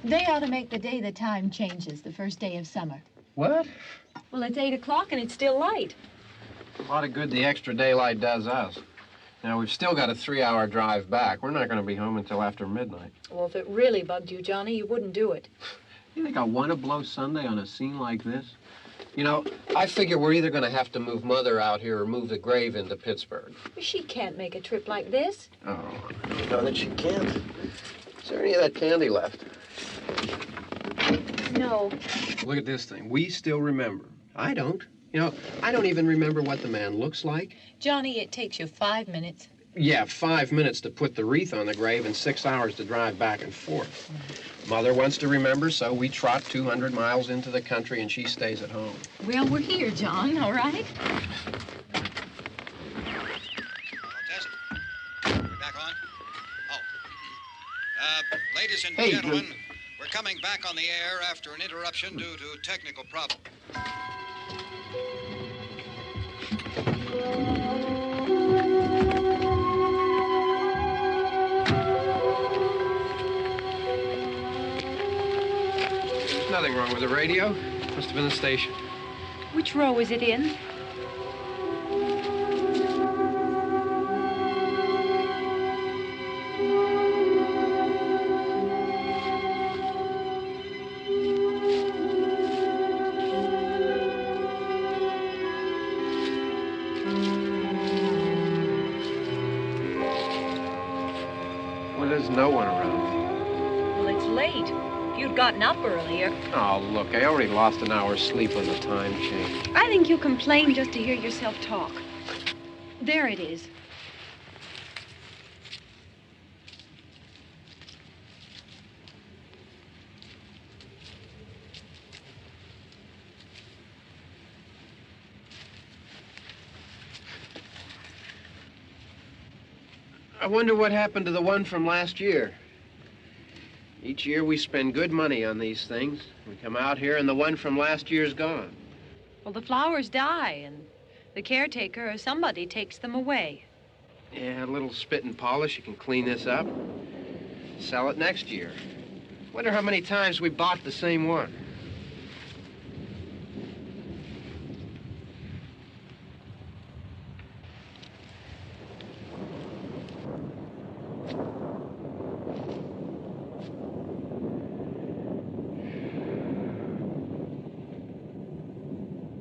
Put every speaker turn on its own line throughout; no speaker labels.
They ought to make the day the time changes, the first day of summer.
What?
Well, it's 8 o'clock and it's still light.
A lot of good the extra daylight does us. Now, we've still got a 3-hour drive back. We're not going to be home until after midnight.
Well, if it really bugged you, Johnny, you wouldn't do it.
You think I want to blow Sunday on a scene like this? You know, I figure we're either going to have to move Mother out here or move the grave into Pittsburgh.
She can't make a trip like this.
Oh, you know that she can't. Is there any of that candy left?
No.
Look at this thing. We still remember. I don't. You know, I don't even remember what the man looks like.
Johnny, it takes you 5 minutes.
Yeah, 5 minutes to put the wreath on the grave and 6 hours to drive back and forth. Mother wants to remember, so we trot 200 miles into the country and she stays at home.
Well, we're here, John, all right?
Test. We're back on? Oh. Ladies and gentlemen, we're coming back on the air after an interruption due to technical problem.
There's nothing wrong with the radio. Must have been the station.
Which row is it in?
Well, there's no one around.
Well, it's late. If you'd gotten up earlier.
Oh, look, I already lost an hour's sleep on the time change.
I think you complain just to hear yourself talk.
There it is.
I wonder what happened to the one from last year. Each year we spend good money on these things. We come out here and the one from last year's gone.
Well, the flowers die, and the caretaker or somebody takes them away.
Yeah, a little spit and polish, you can clean this up. Sell it next year. Wonder how many times we bought the same one.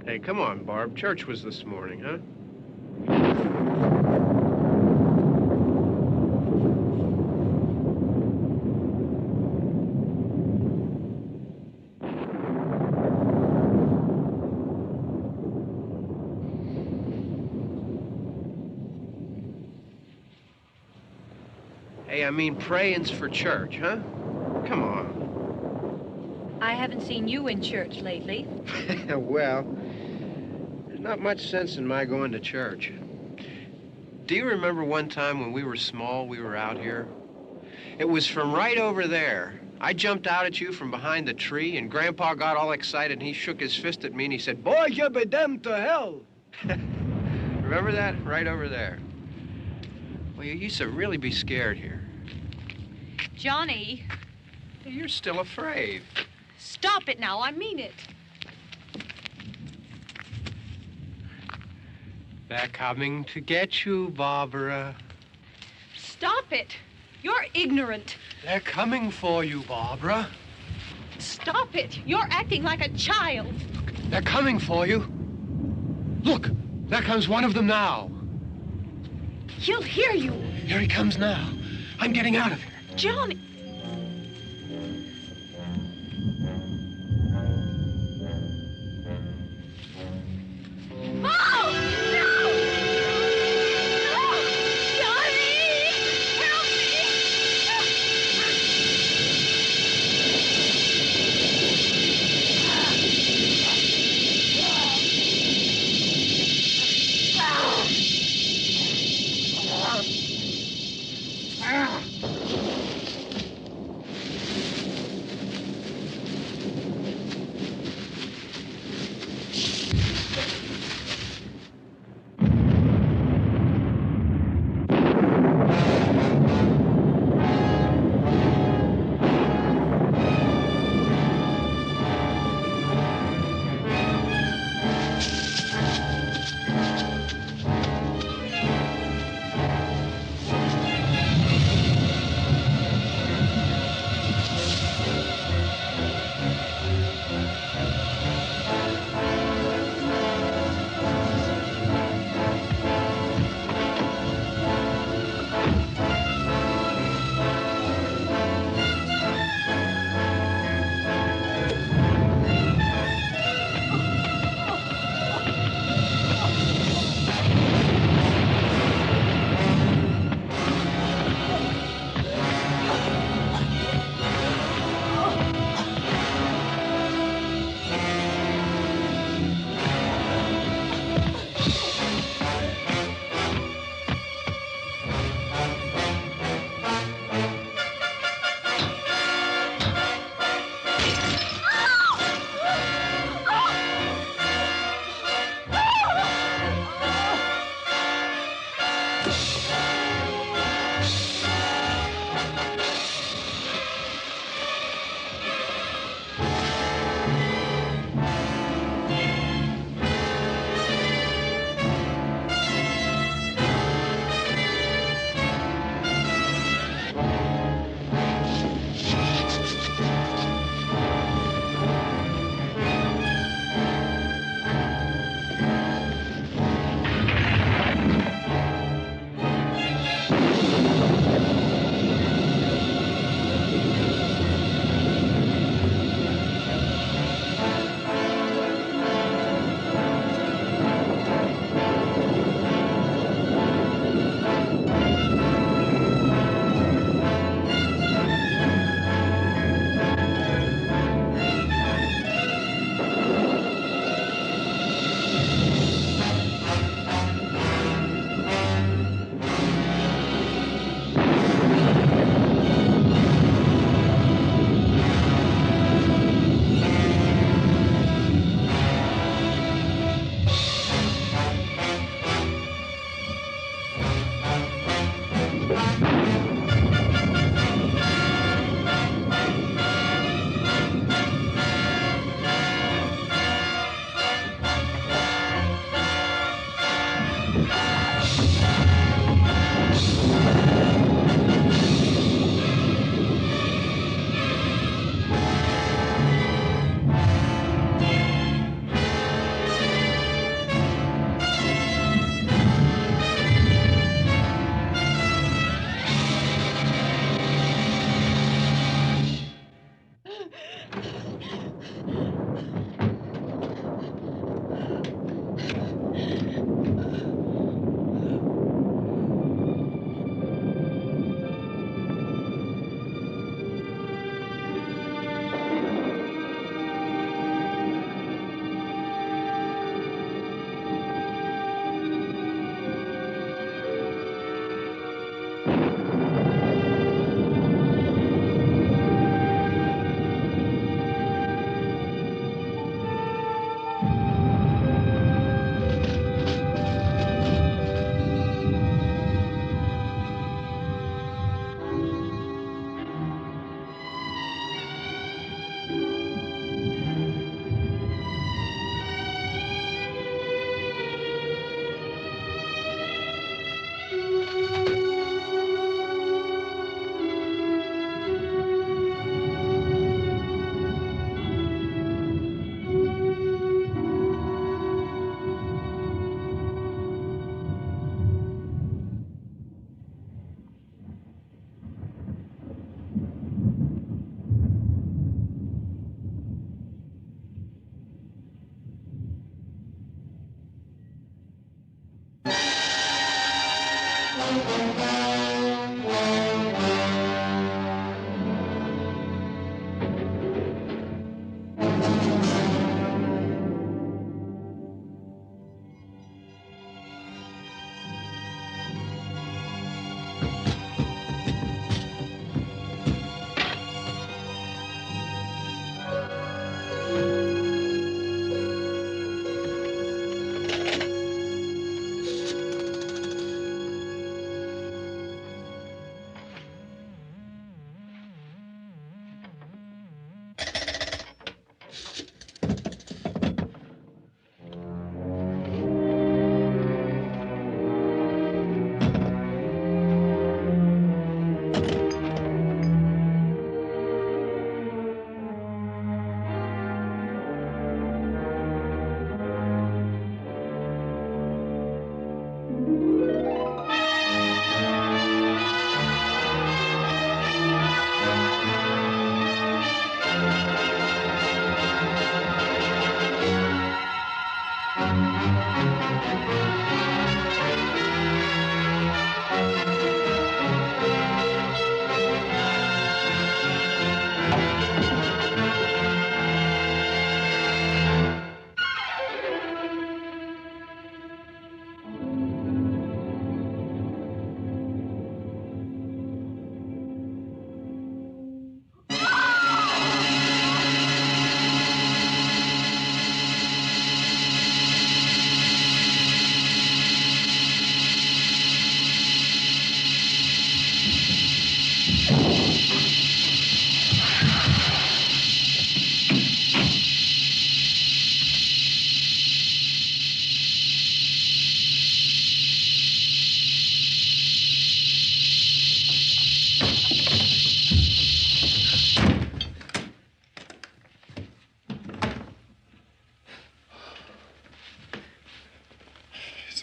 Hey, come on, Barb. Church was this morning, huh? Hey, I mean praying's for church, huh? Come on.
I haven't seen you in church lately.
Well, there's not much sense in my going to church. Do you remember one time when we were small, we were out here? It was from right over there. I jumped out at you from behind the tree, and Grandpa got all excited, and he shook his fist at me, and he said, "Boy, you be damned to hell." Remember that? Right over there. Well, you used to really be scared here.
Johnny,
You're still afraid.
stop it now. I mean it.
They're coming to get you, Barbara.
Stop it. You're ignorant.
They're coming for you, Barbara.
Stop it. You're acting like a child.
They're coming for you. Look, there comes one of them now.
He'll hear you.
Here he comes now. I'm getting out of here.
Johnny. Oh! No! No! Johnny! Help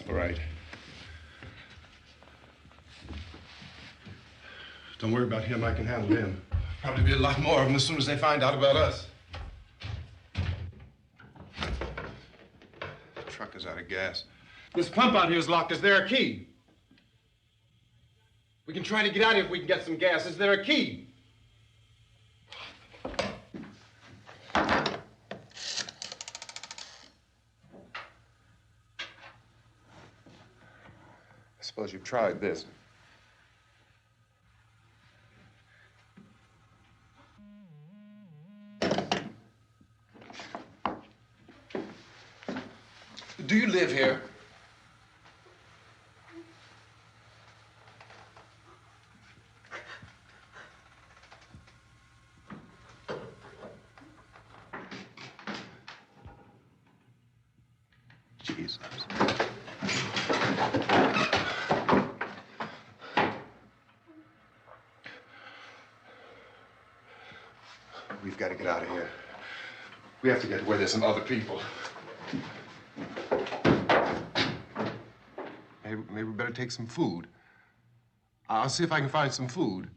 All right. Don't worry about him. I can handle him. Probably be a lot more of them as soon as they find out about us. The truck is out of gas. This pump out here is locked. Is there a key? We can try to get out here if we can get some gas. Is there a key? I suppose you've tried this. Do you live here? Jesus. We've got to get out of here. We have to get where there's some other people. Maybe we better take some food. I'll see if I can find some food.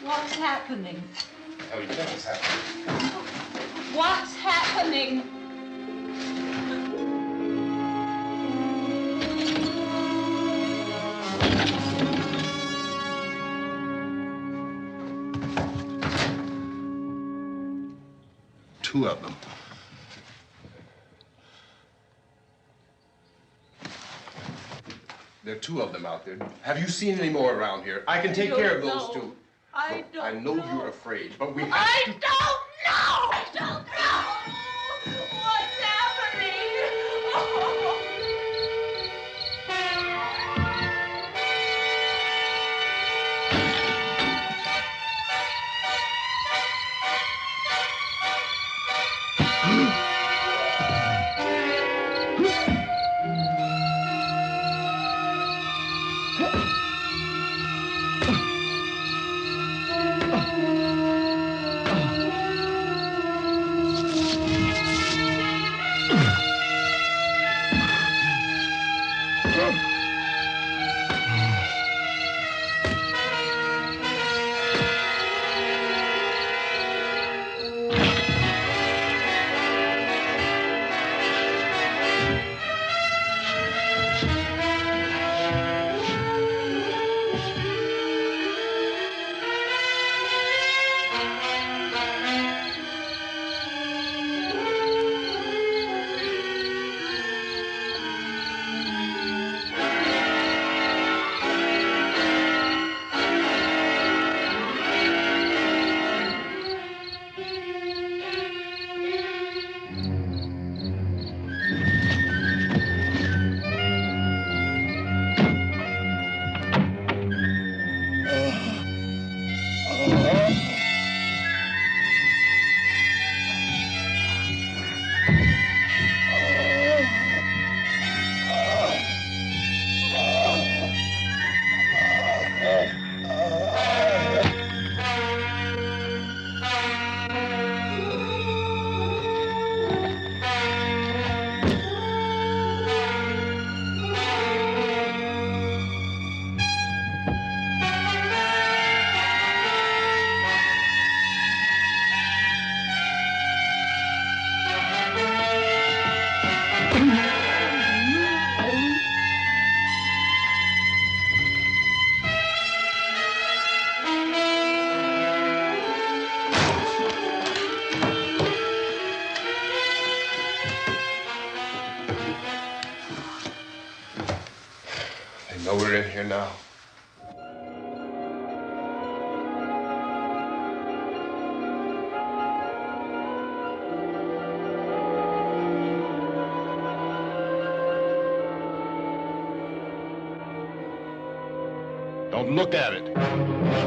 What's happening?
Oh, you know what's happening.
What's happening?
Two of them. There are two of them out there. Have you seen any more around here? I can take care of those two.
I
Look, I know you're afraid, but we have
I
to...
don't know! I don't know! What's happening?
here now. Don't look at it.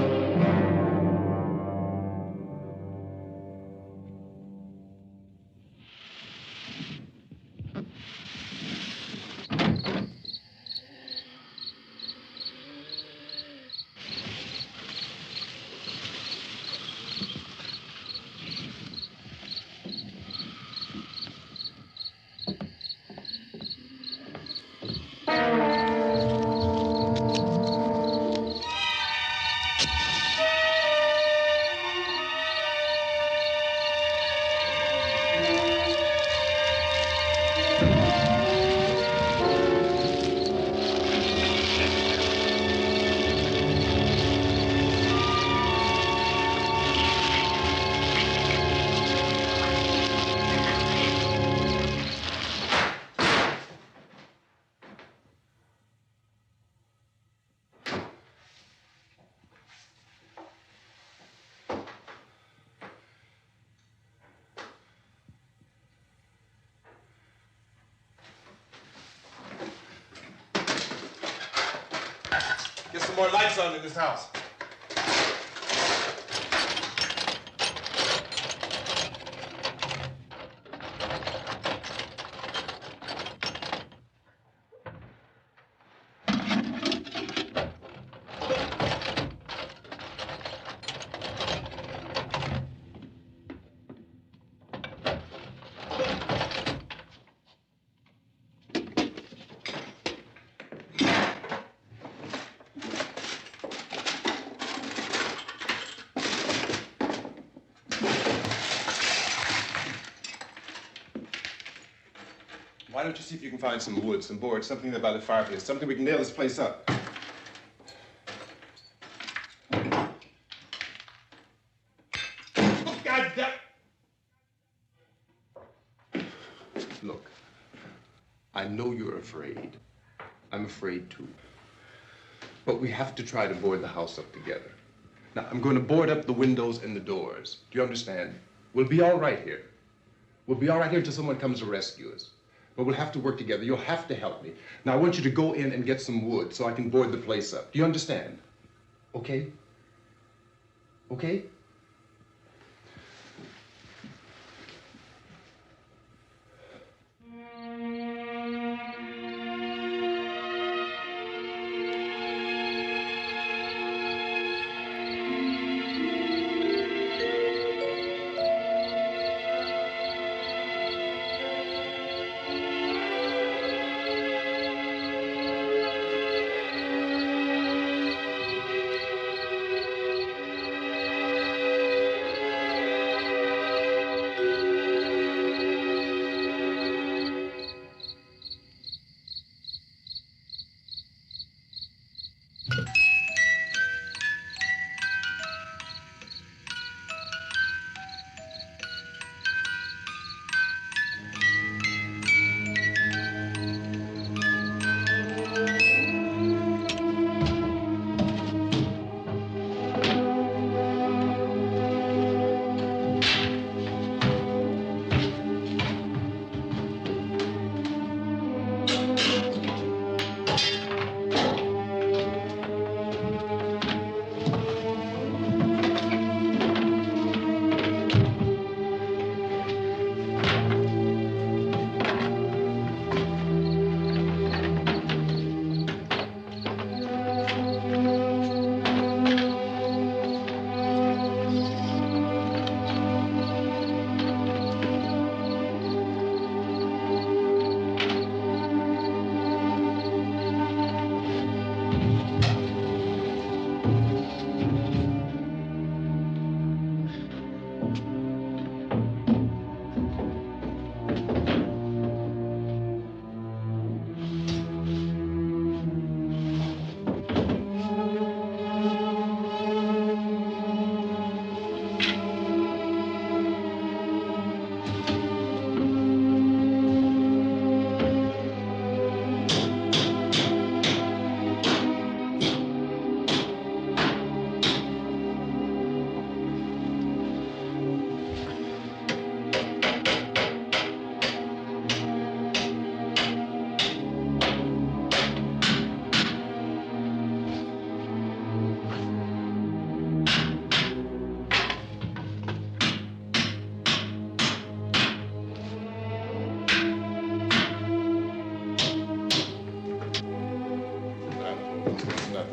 Get some more lights on in this house. Why don't you see if you can find some wood, some boards, something there by the fireplace, something we can nail this place up. God damn! Look, I know you're afraid. I'm afraid too. But we have to try to board the house up together. Now, I'm going to board up the windows and the doors. Do you understand? We'll be all right here. We'll be all right here until someone comes to rescue us. But we'll have to work together. You'll have to help me. Now, I want you to go in and get some wood so I can board the place up. Do you understand? Okay? Okay?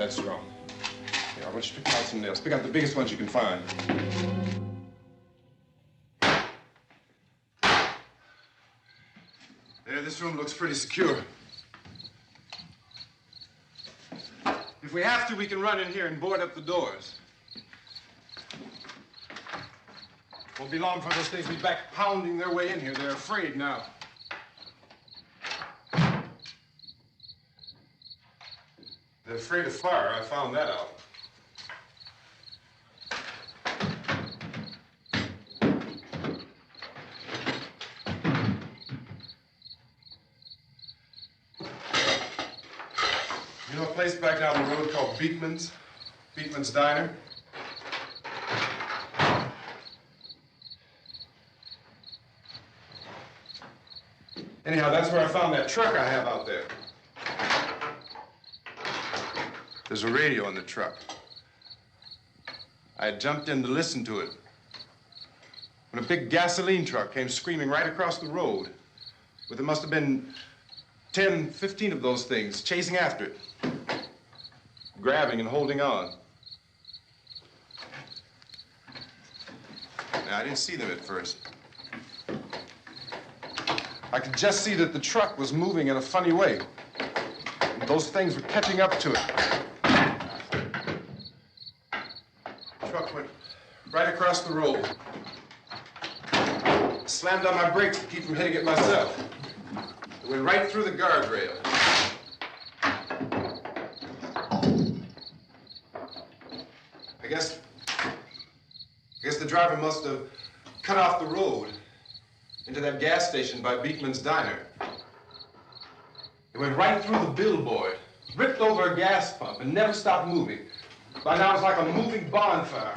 that's wrong. Here, I want you to pick out some nails. Pick out the biggest ones you can find. There, this room looks pretty secure. If we have to, we can run in here and board up the doors. Won't be long for those things to be back pounding their way in here. They're afraid now. They're afraid of fire. I found that out. You know a place back down the road called Beekman's? Beekman's Diner? Anyhow, that's where I found that truck I have out there. There's a radio in the truck. I had jumped in to listen to it when a big gasoline truck came screaming right across the road. But there must have been 10, 15 of those things chasing after it, grabbing and holding on. Now, I didn't see them at first. I could just see that the truck was moving in a funny way. And those things were catching up to it. The truck went right across the road. Slammed on my brakes to keep from hitting it myself. It went right through the guardrail. I guess the driver must have cut off the road into that gas station by Beekman's Diner. It went right through the billboard, ripped over a gas pump, and never stopped moving. By now, it's like a moving bonfire.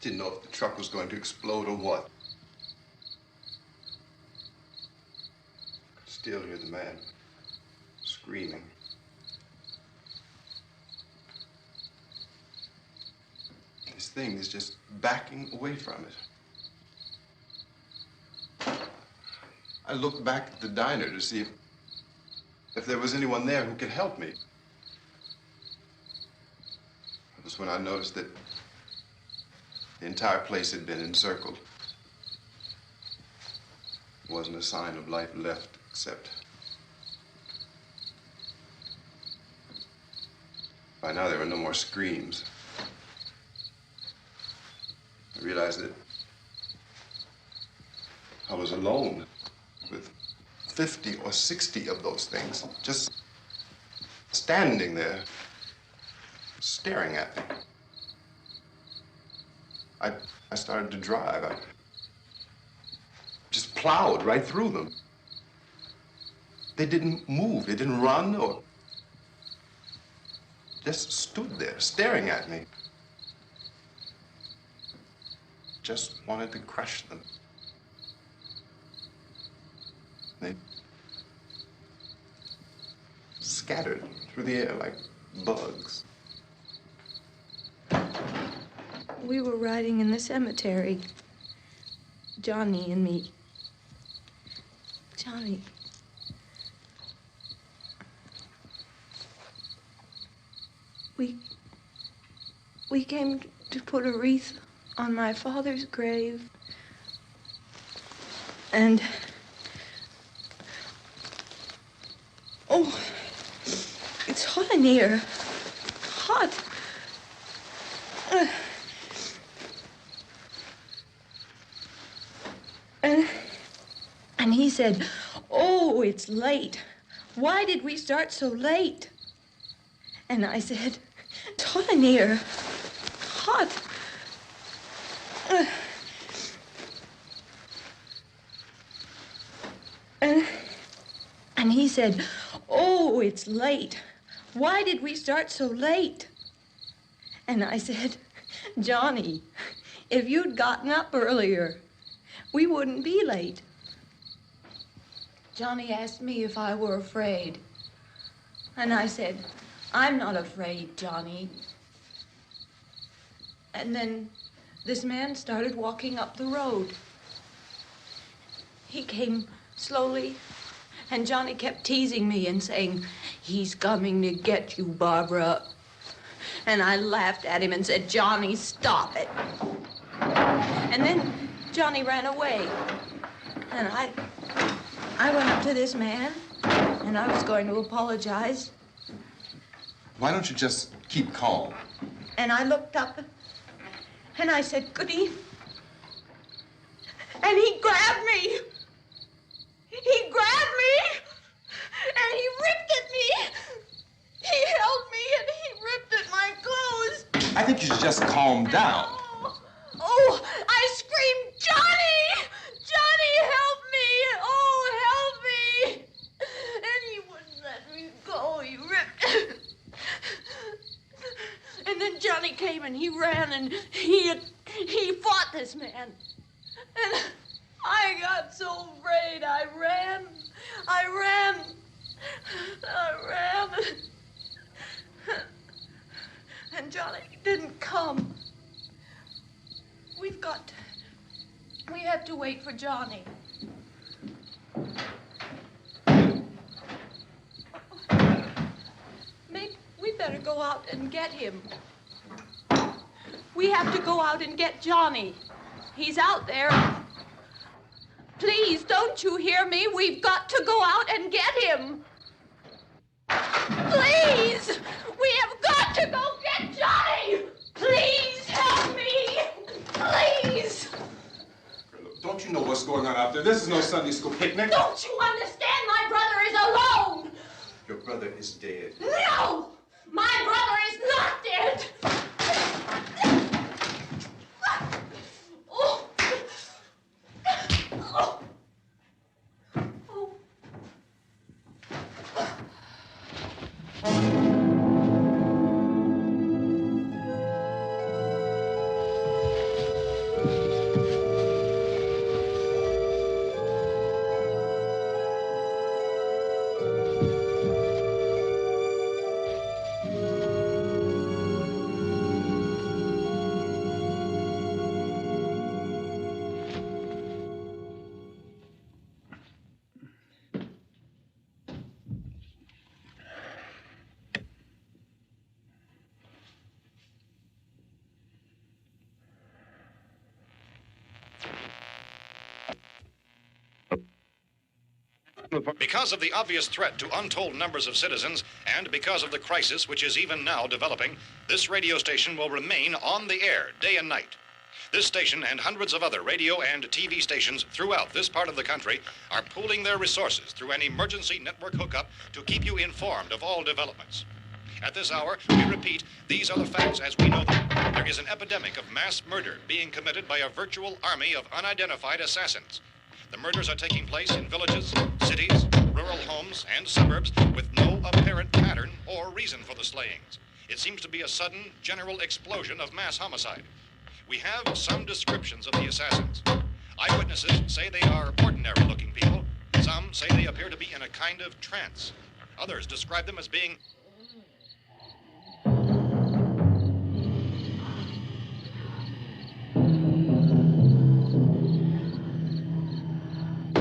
Didn't know if the truck was going to explode or what. Could still hear the man screaming. This thing is just backing away from it. I looked back at the diner to see if there was anyone there who could help me. It was when I noticed that the entire place had been encircled. There wasn't a sign of life left except by now there were no more screams. I realized that I was alone with 50 or 60 of those things, just standing there, staring at me. I started to drive. I just plowed right through them. They didn't move, they didn't run or just stood there, staring at me. Just wanted to crush them. They scattered through the air like bugs.
We were riding in the cemetery, Johnny and me. Johnny. We came to put a wreath on my father's grave. And oh, it's hot in here. Hot. And he said, "Oh, it's late. Why did we start so late?" And I said, "It's hot in here. Hot." And he said, "Oh, it's late. Why did we start so late?" And I said, "Johnny, if you'd gotten up earlier, we wouldn't be late." Johnny asked me if I were afraid. And I said, "I'm not afraid, Johnny." And then this man started walking up the road. He came slowly And Johnny kept teasing me and saying, "He's coming to get you, Barbara." And I laughed at him and said, "Johnny, stop it." And then Johnny ran away. And I went up to this man, and I was going to apologize.
Why don't you just keep calm?
And I looked up, and I said, "Good evening." And he grabbed me. He grabbed me, and he ripped at me. He held me, and he ripped at my clothes.
I think you should just calm down.
Oh, I screamed, "Johnny! Johnny, help me! Oh, help me!" And he wouldn't let me go. He ripped. And then Johnny came and he ran and he fought this man. And I got so afraid. I ran. And Johnny didn't come. We have to wait for Johnny. Maybe we better go out and get him. We have to go out and get Johnny. He's out there. Please, don't you hear me? We've got to go out and get him. Please! We have got to go get Johnny! Please help me! Please!
Don't you know what's going on out there? This is no Sunday school picnic.
Don't you understand? My brother is alone!
Your brother is dead.
No! My brother is not dead! Oh. Oh. Oh.
Because of the obvious threat to untold numbers of citizens, and because of the crisis which is even now developing, this radio station will remain on the air day and night. This station and hundreds of other radio and TV stations throughout this part of the country are pooling their resources through an emergency network hookup to keep you informed of all developments. At this hour, we repeat, these are the facts as we know them. There is an epidemic of mass murder being committed by a virtual army of unidentified assassins. The murders are taking place in villages, cities, rural homes, and suburbs with no apparent pattern or reason for the slayings. It seems to be a sudden, general explosion of mass homicide. We have some descriptions of the assassins. Eyewitnesses say they are ordinary-looking people. Some say they appear to be in a kind of trance. Others describe them as being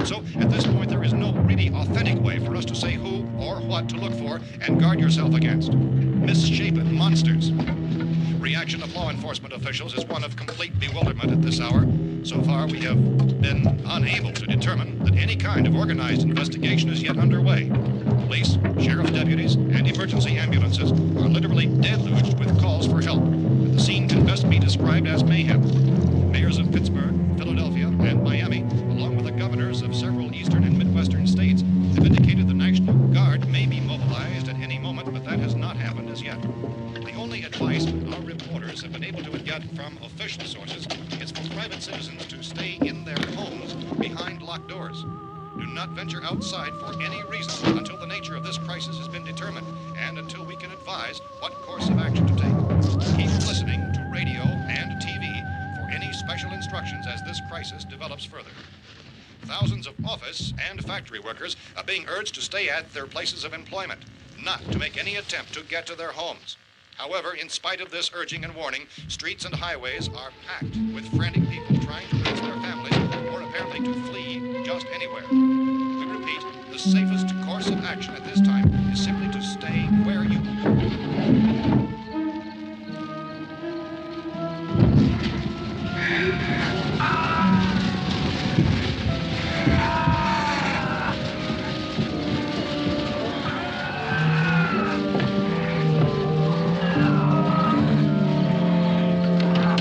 So, at this point, there is no really authentic way for us to say who or what to look for and guard yourself against. Misshapen monsters. Reaction of law enforcement officials is one of complete bewilderment at this hour. So far, we have been unable to determine that any kind of organized investigation is yet underway. Police, sheriff's deputies, and emergency ambulances are literally deluged with calls for help. And the scene can best be described as mayhem. Mayors of Pittsburgh, Philadelphia, and Miami, along with the governors of several eastern and midwestern states, have indicated the National Guard may be mobilized at any moment, but that has not happened as yet. The only advice our reporters have been able to get from official sources is for private citizens to stay in their homes behind locked doors. Do not venture outside for any reason until the nature of this crisis has been determined and until we can advise what course of action to take. Keep listening to radio and TV for any special instructions as this crisis develops further. Thousands of office and factory workers are being urged to stay at their places of employment, not to make any attempt to get to their homes. However, in spite of this urging and warning, streets and highways are packed with frantic people trying to reach their families or apparently to flee just anywhere. We repeat, the the safest course of action at this time is simply to stay where you are.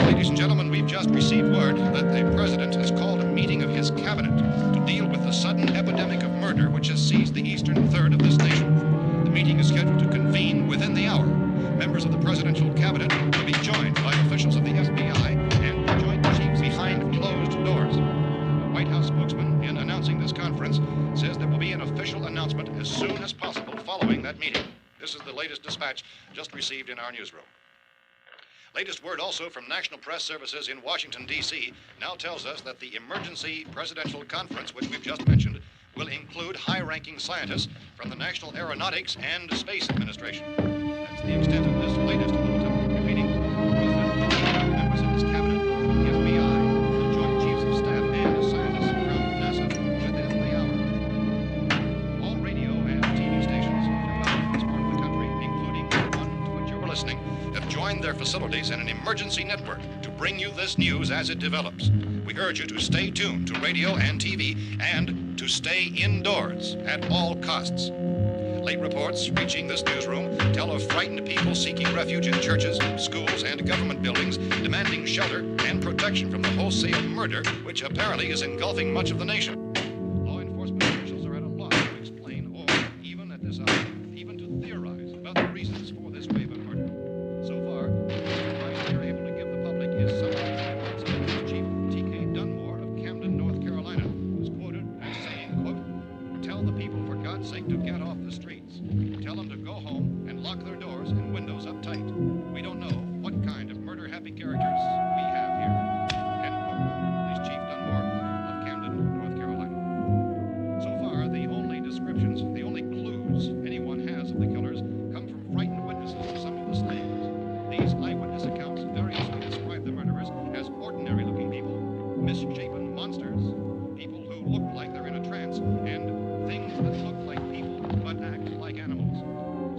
Ladies and gentlemen, we've just received word that the president has called a meeting of his cabinet to deal with the sudden epidemic of murder which has seized the eastern third of this nation. The meeting is scheduled to convene within the hour. Members of the presidential cabinet will be joined by officials of the FBI and joint chiefs behind closed doors. The White House spokesman, in announcing this conference, says there will be an official announcement as soon as possible following that meeting. This is the latest dispatch just received in our newsroom. Latest word also from National Press Services in Washington, D.C. now tells us that the emergency presidential conference, which we've just mentioned, will include high-ranking scientists from the National Aeronautics and Space Administration. That's the extent of this latest bulletin. Repeating, the President, members of his cabinet, the FBI, the Joint Chiefs of Staff, and scientists from NASA within the hour. All radio and TV stations throughout this part of the country, including the one to which you're listening, have joined their facilities in an emergency network to bring you this news as it develops. We urge you to stay tuned to radio and TV and to stay indoors at all costs. Late reports reaching this newsroom tell of frightened people seeking refuge in churches, schools, and government buildings, demanding shelter and protection from the wholesale murder which apparently is engulfing much of the nation. Law enforcement officials are at a loss to explain or, even at this hour, even to theorize about the reasons for this wave of murder. So far, the advice we are able to give the public is summarized by Police Chief T.K. Dunmore of Camden, North Carolina, who's quoted as saying, quote, "Tell the people for God's sake to get off the streets. Tell them to go home and lock their doors and windows up tight. We don't know what kind of murder-happy characters we have here." End quote. Police Chief Dunmore of Camden, North Carolina. So far, the only descriptions, the only clues anyone has of the killers come from frightened witnesses of some of the slayings. These eyewitness accounts variously describe the murderers as ordinary-looking people, misshapen monsters, people who look like they're in a trance, and things that look like people but act like animals.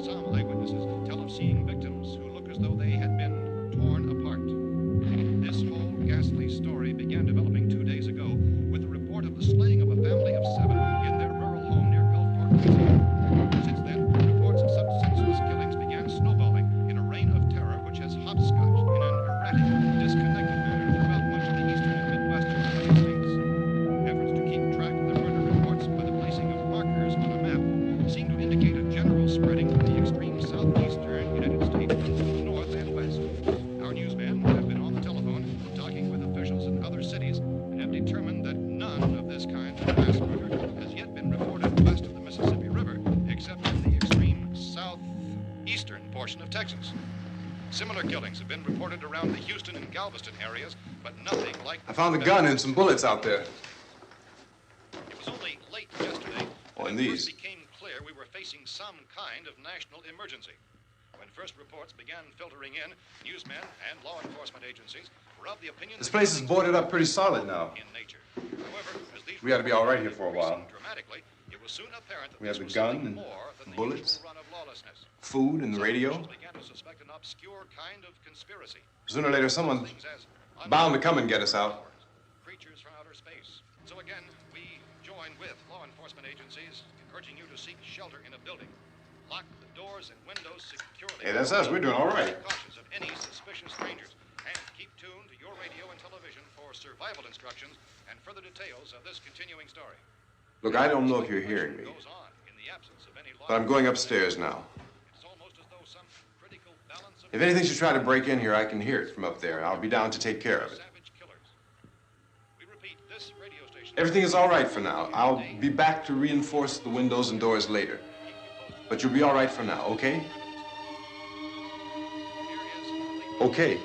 Some eyewitnesses tell of seeing victims who look as though they had been torn apart. This whole ghastly story began developing 2 days ago with the report of the slaying of a family of 7 in their rural home near Gulfport, Louisiana. Since then, reports of such senseless killings began snowballing in a reign of terror which has hopscotched in an erratic, disconnected manner throughout much of the eastern and midwestern United States. Efforts to keep track of the murder reports by the placing of markers on a map seem to indicate a general spreading from the extreme southeastern United States to the north and west. Our newsmen have been on the telephone talking with officials in other cities and have determined that none of this kind of mass murder has yet been reported west of the Mississippi River, except in the extreme southeastern portion of Texas. Similar killings have been reported around the Houston and Galveston areas, but nothing like
I found a gun and some bullets out there.
It was only late yesterday
Oh,
that
and
it
these.
first became clear we were facing some kind of national emergency. When first reports began filtering in, newsmen and law enforcement agencies were of the opinion
This
that
place is
things
boarded
were
up pretty solid now.
in nature. However, as these
We ought to be all right here for a while.
dramatically, it was soon apparent that
We
this
have the
was
gun
something
and
more than the
bullets.
usual run of lawlessness.
Food and the
Some
radio.
officials began to suspect an obscure kind of conspiracy.
Sooner or later, someone's
Things as
bound to come and get us out.
creatures from outer space. So again, we join with law enforcement agencies urging you to seek shelter in a building. Lock the doors and windows securely.
Hey, that's us. We're doing all right.
Be cautious of any suspicious strangers and keep tuned to your radio and television for survival instructions and further details of this continuing story.
Look, I don't know if you're hearing me,
Goes on in the absence of any law.
but I'm going upstairs now.
It's almost as though some critical balance of
If anything should try to break in here, I can hear it from up there. I'll be down to take care of it.
savage killers. We repeat, this radio station.
Everything is all right for now. I'll be back to reinforce the windows and doors later. But you'll be all right for now, okay? Okay.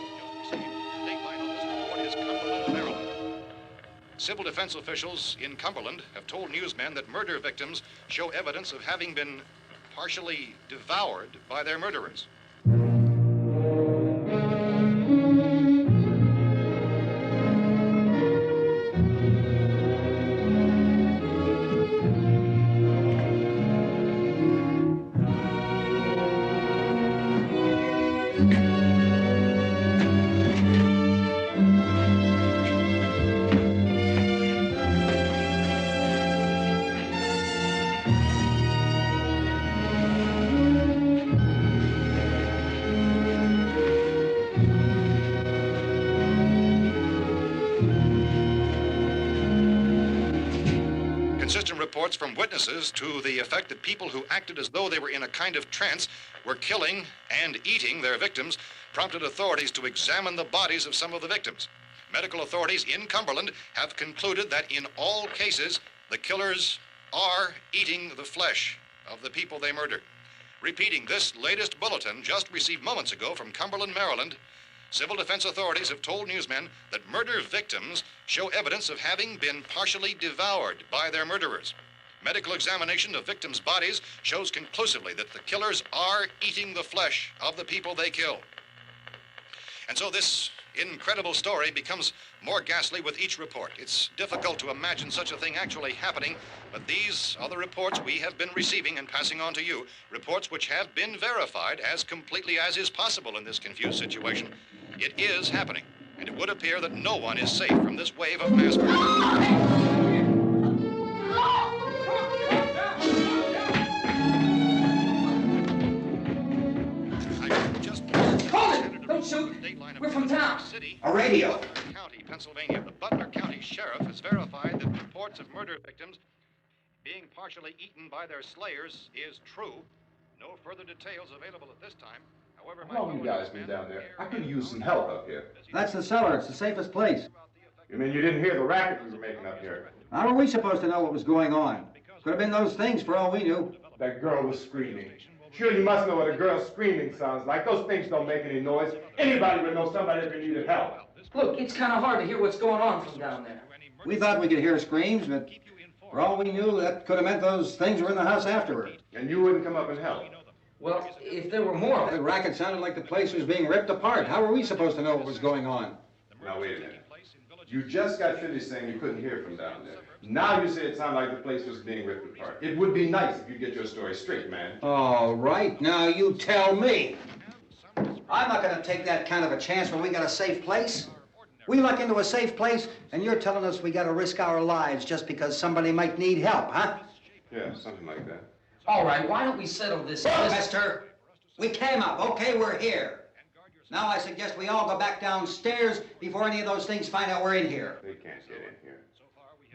Civil defense officials in Cumberland have told newsmen that murder victims show evidence of having been partially devoured by their murderers. Consistent reports from witnesses to the effect that people who acted as though they were in a kind of trance were killing and eating their victims prompted authorities to examine the bodies of some of the victims. Medical authorities in Cumberland have concluded that in all cases, the killers are eating the flesh of the people they murdered. Repeating this latest bulletin just received moments ago from Cumberland, Maryland, civil defense authorities have told newsmen that murder victims show evidence of having been partially devoured by their murderers. Medical examination of victims' bodies shows conclusively that the killers are eating the flesh of the people they kill. And so this incredible story becomes more ghastly with each report. It's difficult to imagine such a thing actually happening, but these are the reports we have been receiving and passing on to you, reports which have been verified as completely as is possible in this confused situation. It is happening, and it would appear that no one is safe from this wave of mass murder.
Don't shoot! We're from town.
A
radio.
County, Pennsylvania. The Butler County Sheriff has verified that reports of murder victims being partially eaten by their slayers is true. No further details available at this time. However,
How long you guys been down there? I could use some help up here.
That's the cellar. It's the safest place.
You mean you didn't hear the racket we were making up here?
How were we supposed to know what was going on? Could have been those things for all we knew.
That girl was screaming. Sure, you must know what a girl screaming sounds like. Those things don't make any noise. Anybody would know somebody if they needed help.
Look, it's kind of hard to hear what's going on from down there.
We thought we could hear screams, but for all we knew, that could have meant those things were in the house afterward.
And you wouldn't come up and help?
Well, if there were more...
The racket sounded like the place was being ripped apart. How were we supposed to know what was going on?
Now, wait a minute. You just got finished saying you couldn't hear from down there. Now you say it sounded like the place was being ripped apart. It would be nice if you get your story straight, man.
All right, now you tell me. I'm not going to take that kind of a chance when we got a safe place. We luck into a safe place, and you're telling us we got to risk our lives just because somebody might need help, huh?
Yeah, something like that.
All right, why don't we settle this?
Look, mister, we came up. Okay, we're here. Now I suggest we all go back downstairs before any of those things find out we're in here.
They can't get in here.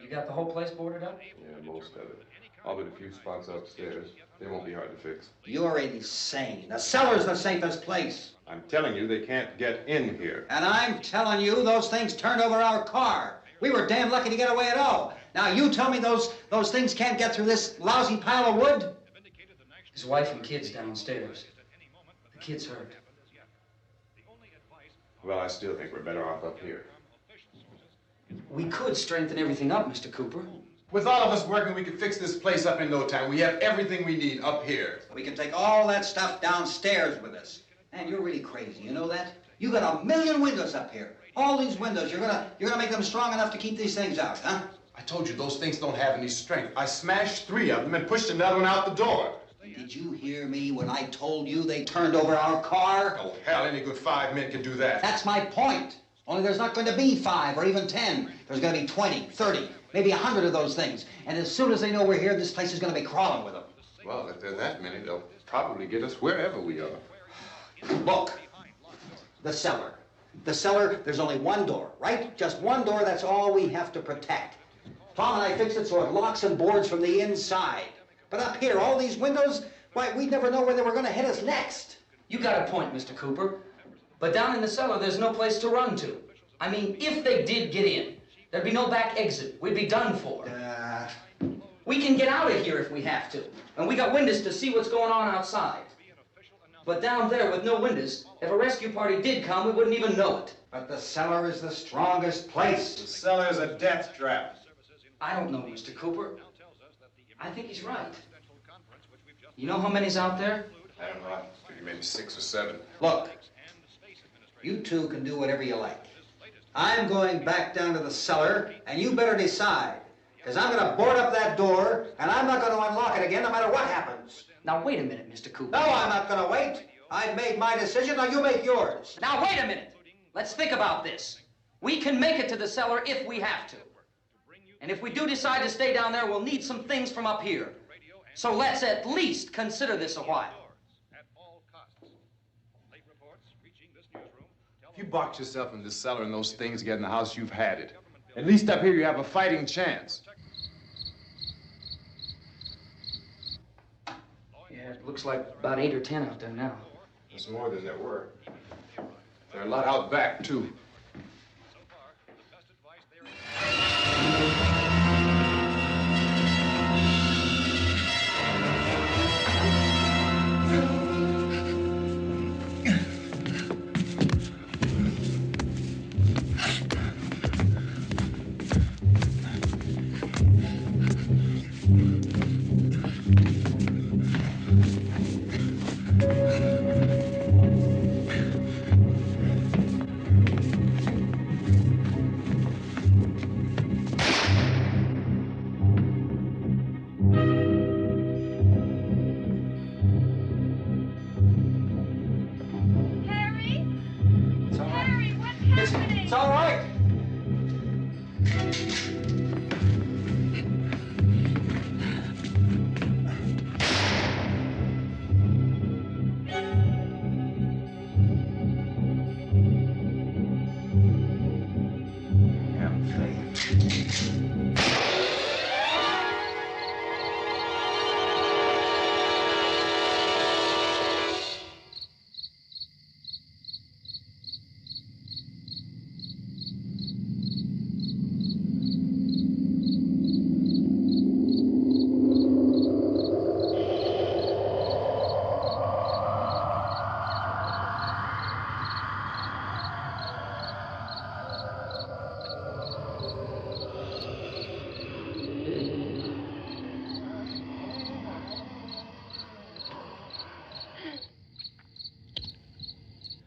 You got the whole place boarded up?
Yeah, most of it. All but a few spots upstairs. They won't be hard to fix.
You're insane. The cellar's the safest place.
I'm telling you, they can't get in here.
And I'm telling you, those things turned over our car. We were damn lucky to get away at all. Now you tell me those things can't get through this lousy pile of wood?
His wife and kids downstairs. The kid's hurt.
Well, I still think we're better off up here.
We could strengthen everything up, Mr. Cooper.
With all of us working, we could fix this place up in no time. We have everything we need up here.
We can take all that stuff downstairs with us. Man, you're really crazy, you know that? You got 1,000,000 windows up here. All these windows, you're gonna make them strong enough to keep these things out, huh?
I told you those things don't have any strength. I smashed 3 of them and pushed another one out the door.
Did you hear me when I told you they turned over our car?
Oh, hell, any good 5 men can do that.
That's my point. Only there's not going to be 5 or even 10. There's going to be 20, 30, maybe 100 of those things. And as soon as they know we're here, this place is going to be crawling with them.
Well, if there are that many, they'll probably get us wherever we are.
Look, the cellar. The cellar, there's only one door, right? Just one door, that's all we have to protect. Tom and I fixed it so it locks and boards from the inside. But up here, all these windows, why, we'd never know where they were going to hit us next.
You got a point, Mr. Cooper. But down in the cellar, there's no place to run to. I mean, if they did get in, there'd be no back exit. We'd be done for. We can get out of here if we have to. And we got windows to see what's going on outside. But down there with no windows, if a rescue party did come, we wouldn't even know it.
But the cellar is the strongest place.
The cellar's a death trap.
I don't know, Mr. Cooper. I think he's right. You know how many's out there?
I don't know. I figure maybe 6 or 7.
Look, you two can do whatever you like. I'm going back down to the cellar, and you better decide. Because I'm going to board up that door, and I'm not going to unlock it again no matter what happens.
Now, wait a minute, Mr. Cooper.
No, I'm not going to wait. I've made my decision, now you make yours.
Now, wait a minute. Let's think about this. We can make it to the cellar if we have to. And if we do decide to stay down there, we'll need some things from up here. So let's at least consider this a while.
If you box yourself in this cellar and those things get in the house, you've had it. At least up here you have a fighting chance.
Yeah, it looks like about 8 or 10 out there now.
There's more than there were. There are a lot out back, too.
It's all right.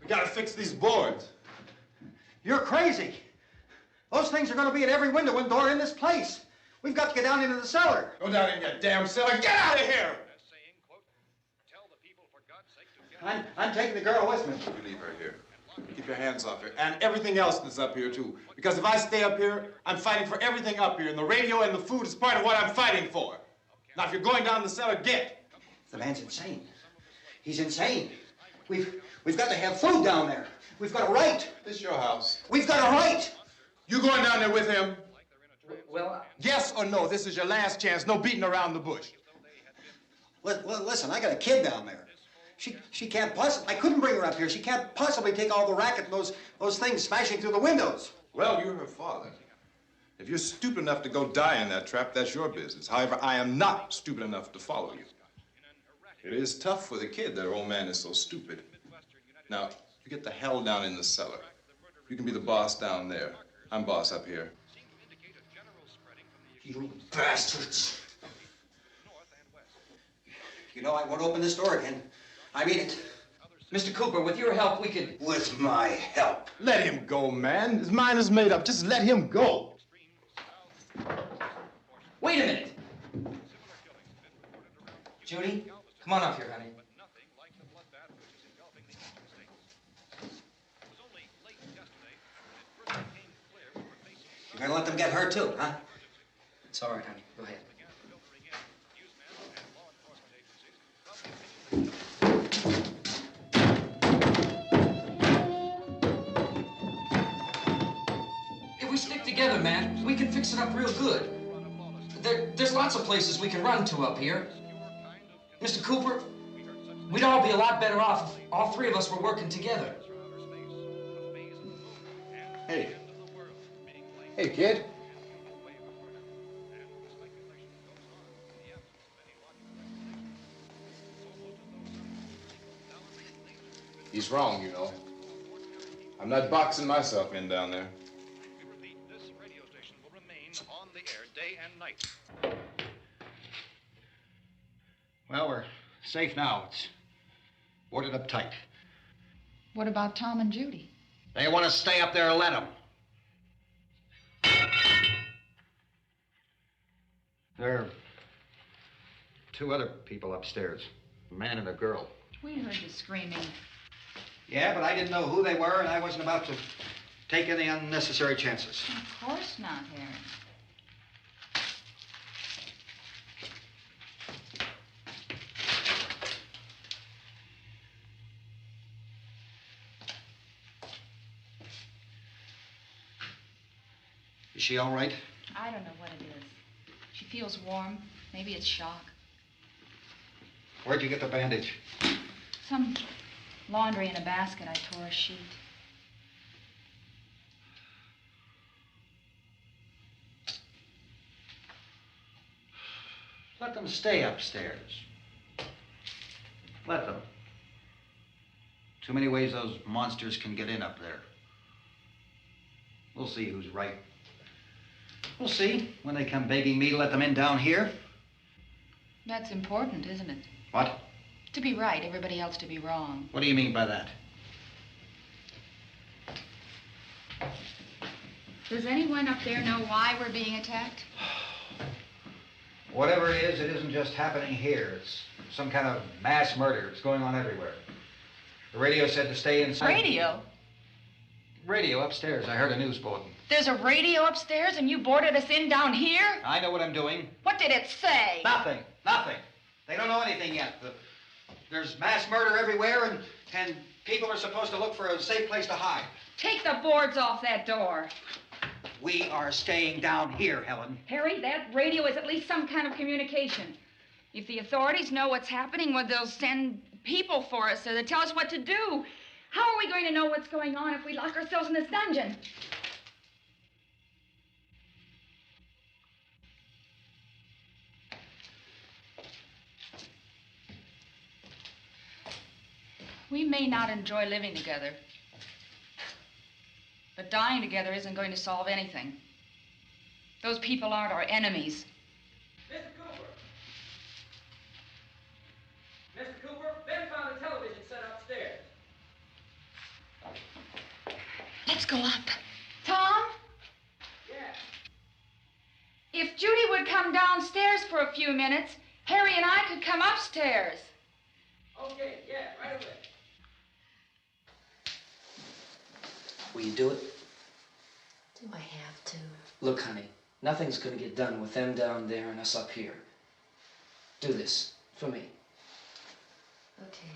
We gotta fix these boards.
You're crazy. Those things are going to be at every window and door in this place. We've got to get down into the cellar.
Go down in your damn cellar. Get out of here!
I'm taking the girl with me.
You leave her here. Keep your hands off her. And everything else that's up here, too. Because if I stay up here, I'm fighting for everything up here. And the radio and the food is part of what I'm fighting for. Now, if you're going down the cellar, get.
The man's insane. He's insane. We've got to have food down there. We've got a right.
This is your house.
We've got a right.
You going down there with him?
Well,
Yes or no? This is your last chance. No beating around the bush.
Listen, I got a kid down there. She can't possibly, I couldn't bring her up here. She can't possibly take all the racket and those things smashing through the windows.
Well, you're her father. If you're stupid enough to go die in that trap, that's your business. However, I am not stupid enough to follow you. It is tough for the kid that her old man is so stupid. Now, you get the hell down in the cellar. You can be the boss down there. I'm boss up here.
You bastards. You know, I won't open this door again. I mean it.
Mr. Cooper, with your help, we could...
With my help.
Let him go, man. His mind is made up. Just let him go.
Wait a minute. Judy, come on up here, honey.
You're gonna let them get hurt too, huh?
It's all right, honey. Go ahead. If we stick together, man, we can fix it up real good. There's lots of places we can run to up here. Mr. Cooper, we'd all be a lot better off if all three of us were working together.
Hey. Hey, kid. He's wrong, you know. I'm not boxing myself in down there.
This radio station will remain on the air day and night.
Well, we're safe now. It's boarded up tight.
What about Tom and Judy?
They want to stay up there, let them. There are two other people upstairs, a man and a girl.
We heard the screaming.
Yeah, but I didn't know who they were, and I wasn't about to take any unnecessary chances.
Of course not, Harry.
Is she all right?
I don't know what it is. She feels warm. Maybe it's shock.
Where'd you get the bandage?
Some laundry in a basket. I tore a sheet.
Let them stay upstairs. Let them. Too many ways those monsters can get in up there. We'll see who's right. We'll see when they come begging me to let them in down here.
That's important, isn't it?
What?
To be right, everybody else to be wrong.
What do you mean by that?
Does anyone up there know why we're being attacked?
Whatever it isn't just happening here. It's some kind of mass murder. It's going on everywhere. The radio said to stay inside.
Radio?
Radio upstairs. I heard a news bulletin.
There's a radio upstairs and you boarded us in down here?
I know what I'm doing.
What did it say?
Nothing. Nothing. They don't know anything yet. There's mass murder everywhere, and people are supposed to look for a safe place to hide.
Take the boards off that door.
We are staying down here, Helen.
Harry, that radio is at least some kind of communication. If the authorities know what's happening, well, they'll send people for us so they'll tell us what to do. How are we going to know what's going on if we lock ourselves in this dungeon? We may not enjoy living together, but dying together isn't going to solve anything. Those people aren't our enemies.
Mr. Cooper! Mr. Cooper, Ben found a television set upstairs.
Let's go up. Tom?
Yeah.
If Judy would come downstairs for a few minutes, Harry and I could come upstairs.
Okay, yeah, right away.
Will you do it?
Do I have to?
Look, honey, nothing's gonna get done with them down there and us up here. Do this for me.
Okay.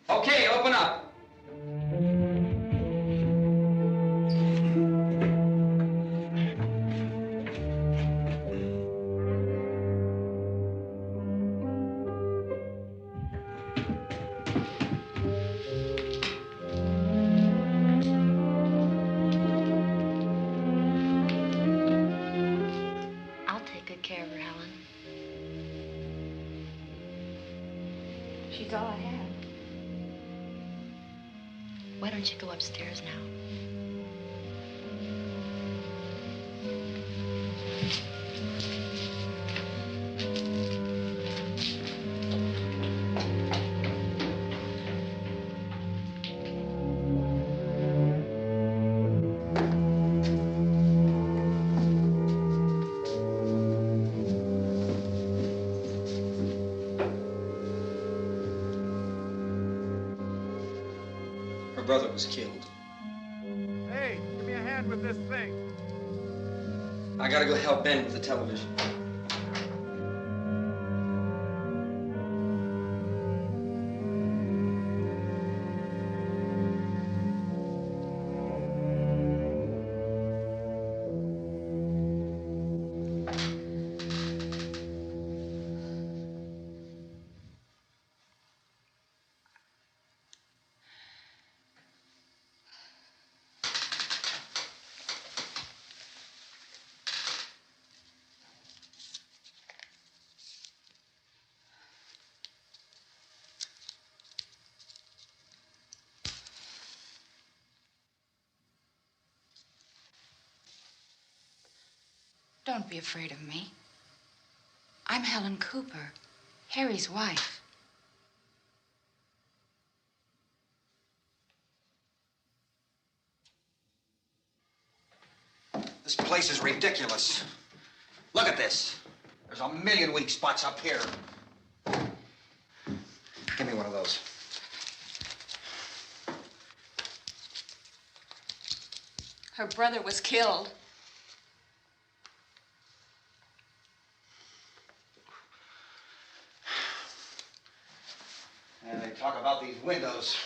Okay, open up.
I'll take good care of her, Helen. She's all I have. Why don't you go upstairs now?
Her brother was killed.
Hey, give me a hand with this thing.
I gotta go help Ben with the television.
Don't be afraid of me. I'm Helen Cooper, Harry's wife.
This place is ridiculous. Look at this. There's a million weak spots up here. Give me one of those.
Her brother was killed.
And they talk about these windows.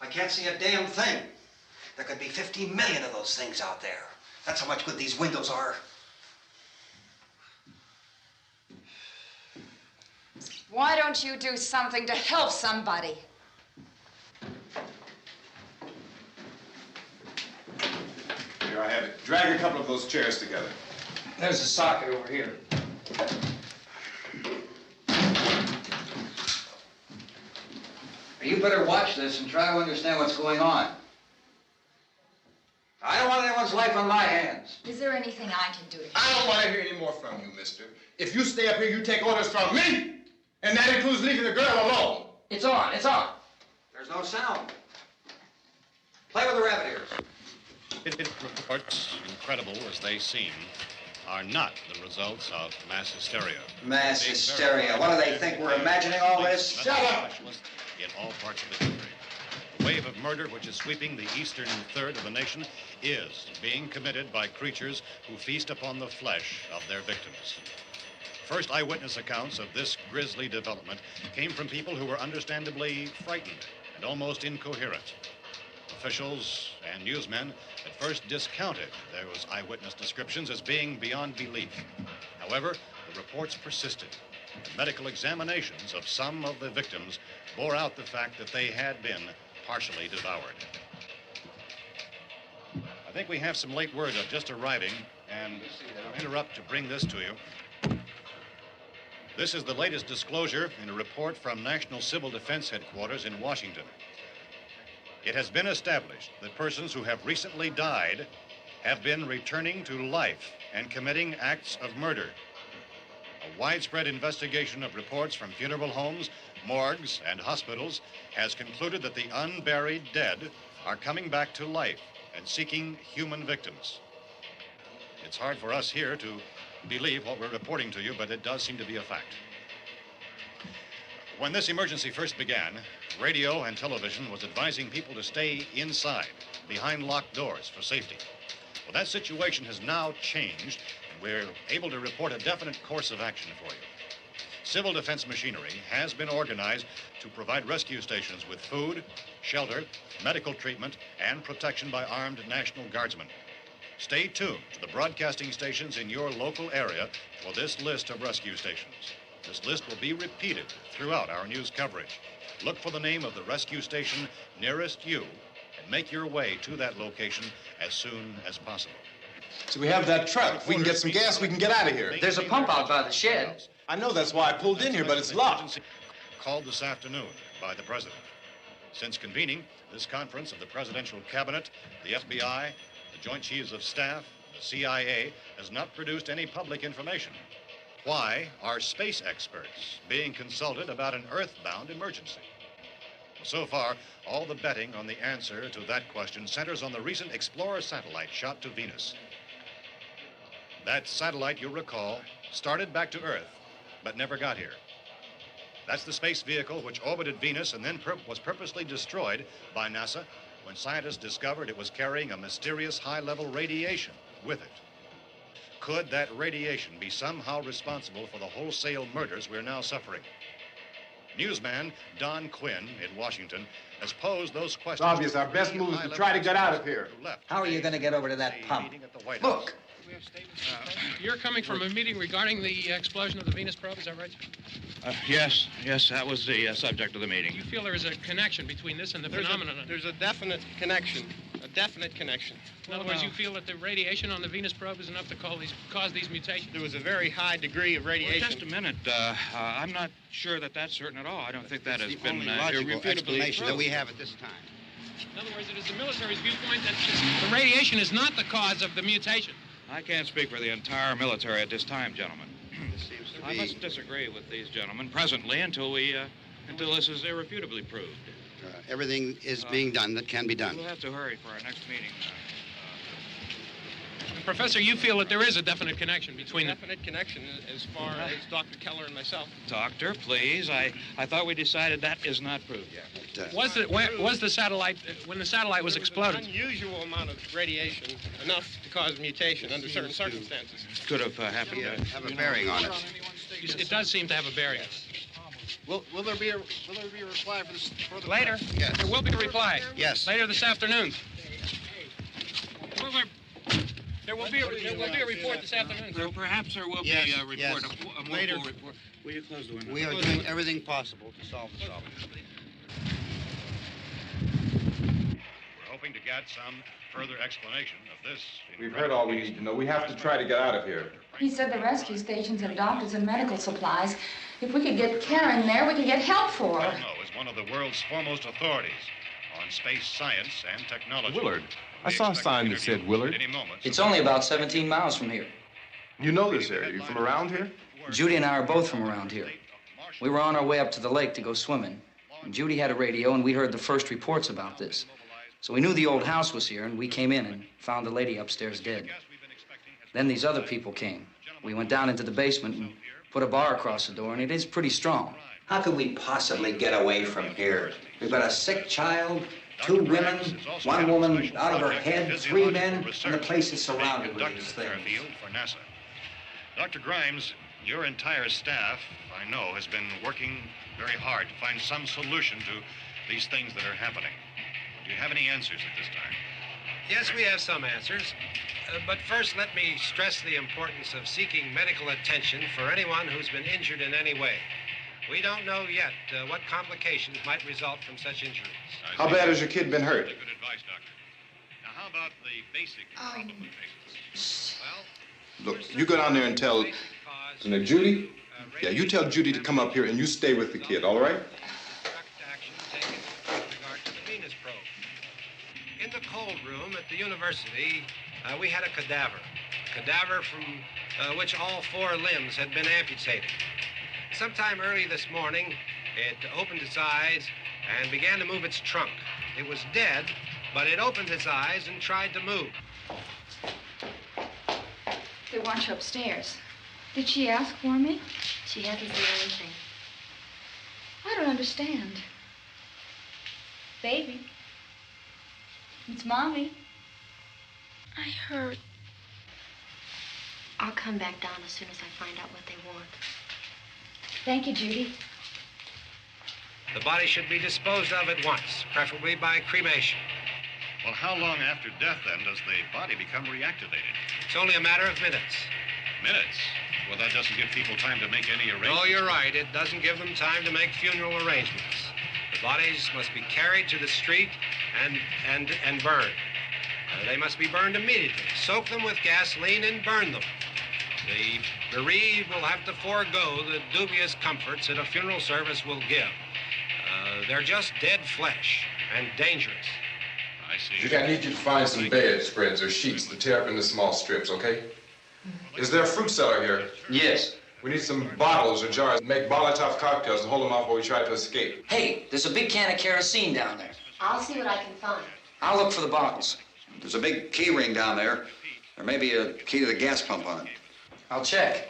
I can't see a damn thing. There could be 15 million of those things out there. That's how much good these windows are.
Why don't you do something to help somebody?
Here, I have it. Drag a couple of those chairs together.
There's a socket over here. You better watch this and try to understand what's going on. I don't want anyone's life on my hands.
Is there anything I can do to help?
I don't want to hear any more from you, mister. If you stay up here, you take orders from me. And that includes leaving the girl alone.
It's on, it's on.
There's no sound. Play with the rabbit ears.
Reports, incredible as they seem, are not the results of mass hysteria.
Mass hysteria. What do they think? We're imagining all this? Shut up!
In all parts of the country. The wave of murder which is sweeping the eastern third of the nation is being committed by creatures who feast upon the flesh of their victims. First eyewitness accounts of this grisly development came from people who were understandably frightened and almost incoherent. Officials and newsmen at first discounted those eyewitness descriptions as being beyond belief. However, the reports persisted. The medical examinations of some of the victims bore out the fact that they had been partially devoured. I think we have some late word of just arriving, and I'll interrupt to bring this to you. This is the latest disclosure in a report from National Civil Defense Headquarters in Washington. It has been established that persons who have recently died have been returning to life and committing acts of murder. A widespread investigation of reports from funeral homes, morgues, and hospitals has concluded that the unburied dead are coming back to life and seeking human victims. It's hard for us here to believe what we're reporting to you, but it does seem to be a fact. When this emergency first began, radio and television was advising people to stay inside, behind locked doors for safety. Well, that situation has now changed, and we're able to report a definite course of action for you. Civil defense machinery has been organized to provide rescue stations with food, shelter, medical treatment, and protection by armed National Guardsmen. Stay tuned to the broadcasting stations in your local area for this list of rescue stations. This list will be repeated throughout our news coverage. Look for the name of the rescue station nearest you and make your way to that location as soon as possible.
So we have that truck. If we can get some gas, we can get out of here.
There's a pump out by the shed.
I know, that's why I pulled in here, but it's locked.
Called this afternoon by the president. Since convening this conference of the presidential cabinet, the FBI, the Joint Chiefs of Staff, the CIA has not produced any public information. Why are space experts being consulted about an earthbound emergency? So far, all the betting on the answer to that question centers on the recent Explorer satellite shot to Venus. That satellite, you'll recall, started back to Earth, but never got here. That's the space vehicle which orbited Venus and then was purposely destroyed by NASA when scientists discovered it was carrying a mysterious high-level radiation with it. Could that radiation be somehow responsible for the wholesale murders we're now suffering? Newsman Don Quinn in Washington has posed those questions.
It's obvious our best move is to try to get out of here.
How are you going to get over to that pump?
Look!
You're coming from a meeting regarding the explosion of the Venus probe, is that right?
Yes, that was the subject of the meeting.
You feel there is a connection between this and the phenomenon?
There's a definite connection.
In other words, you feel that the radiation on the Venus probe is enough to cause these mutations?
There was a very high degree of radiation.
Well, just a minute. I'm not sure that that's certain at all. I don't think that has been
logical explanation that we have at this time.
In other words, it is the military's viewpoint that the radiation is not the cause of the mutation.
I can't speak for the entire military at this time, gentlemen.
This seems to
I must disagree with these gentlemen presently until this is irrefutably proved.
Everything is being done that can be done.
We'll have to hurry for our next meeting.
Professor, you feel that there is a definite connection between the...
Definite connection as far as Dr. Keller and myself.
Doctor, please. I thought we decided that is not proved yet.
Was the satellite, when the satellite was exploded?
An unusual amount of radiation, enough to cause mutation under certain circumstances.
Could have happened.
Have a bearing on it.
It does seem to have a bearing.
Will there be a reply for this further?
Later?
Yes.
There will be a reply.
Yes.
Later this afternoon. There will be a report this afternoon.
Perhaps there will be a report,
yes.
a
Later.
full report. Will you close the window?
We are doing everything possible to solve the problem.
We're hoping to get some further explanation of this.
We've heard all we need to know. We have to try to get out of here.
He said the rescue stations have doctors and medical supplies. If we could get care in there, we could get help for her.
Romero is one of the world's foremost authorities on space science and technology.
Willard. I saw a sign that said Willard.
It's only about 17 miles from here.
You know this area. You from around here?
Judy and I are both from around here. We were on our way up to the lake to go swimming, and Judy had a radio, and we heard the first reports about this. So we knew the old house was here, and we came in and found the lady upstairs dead. Then these other people came. We went down into the basement and put a bar across the door, and it is pretty strong.
How could we possibly get away from here? We've got a sick child, 2 women, 1 woman out of her head, 3 men, and the place is surrounded with these things.
For NASA. Dr. Grimes, your entire staff, I know, has been working very hard to find some solution to these things that are happening. Do you have any answers at this time?
Yes, we have some answers. But first, let me stress the importance of seeking medical attention for anyone who's been injured in any way. We don't know yet what complications might result from such injuries.
How bad has your kid been hurt?
Good advice, Doctor. Now, how about the basic problem we face? Well,
Look, you go down there and tell... Isn't it Judy? Yeah, you tell Judy to come up here and you stay with the kid, all right?
Action taken with regard to the Venus probe. In the cold room at the university, we had a cadaver from which all 4 limbs had been amputated. Sometime early this morning, it opened its eyes and began to move its trunk. It was dead, but it opened its eyes and tried to move.
They want you upstairs. Did she ask for me?
She hasn't said anything.
I don't understand. Baby. It's Mommy.
I heard. I'll come back down as soon as I find out what they want.
Thank you, Judy.
The body should be disposed of at once, preferably by cremation.
well, how long after death, then, does the body become reactivated?
It's only a matter of minutes.
Minutes? Well, that doesn't give people time to make any arrangements.
No, you're right. It doesn't give them time to make funeral arrangements. The bodies must be carried to the street and burned. They must be burned immediately. Soak them with gasoline and burn them. The bereaved will have to forego the dubious comforts that a funeral service will give. They're just dead flesh and dangerous.
I see.
Judy, I need you to find some bedspreads or sheets to tear up into small strips, okay? Is there a fruit cellar here?
Yes.
We need some bottles or jars. Make Molotov cocktails and hold them off while we try to escape.
Hey, there's a big can of kerosene down there.
I'll see what I can find.
I'll look for the bottles.
There's a big key ring down there. There may be a key to the gas pump on it.
I'll check.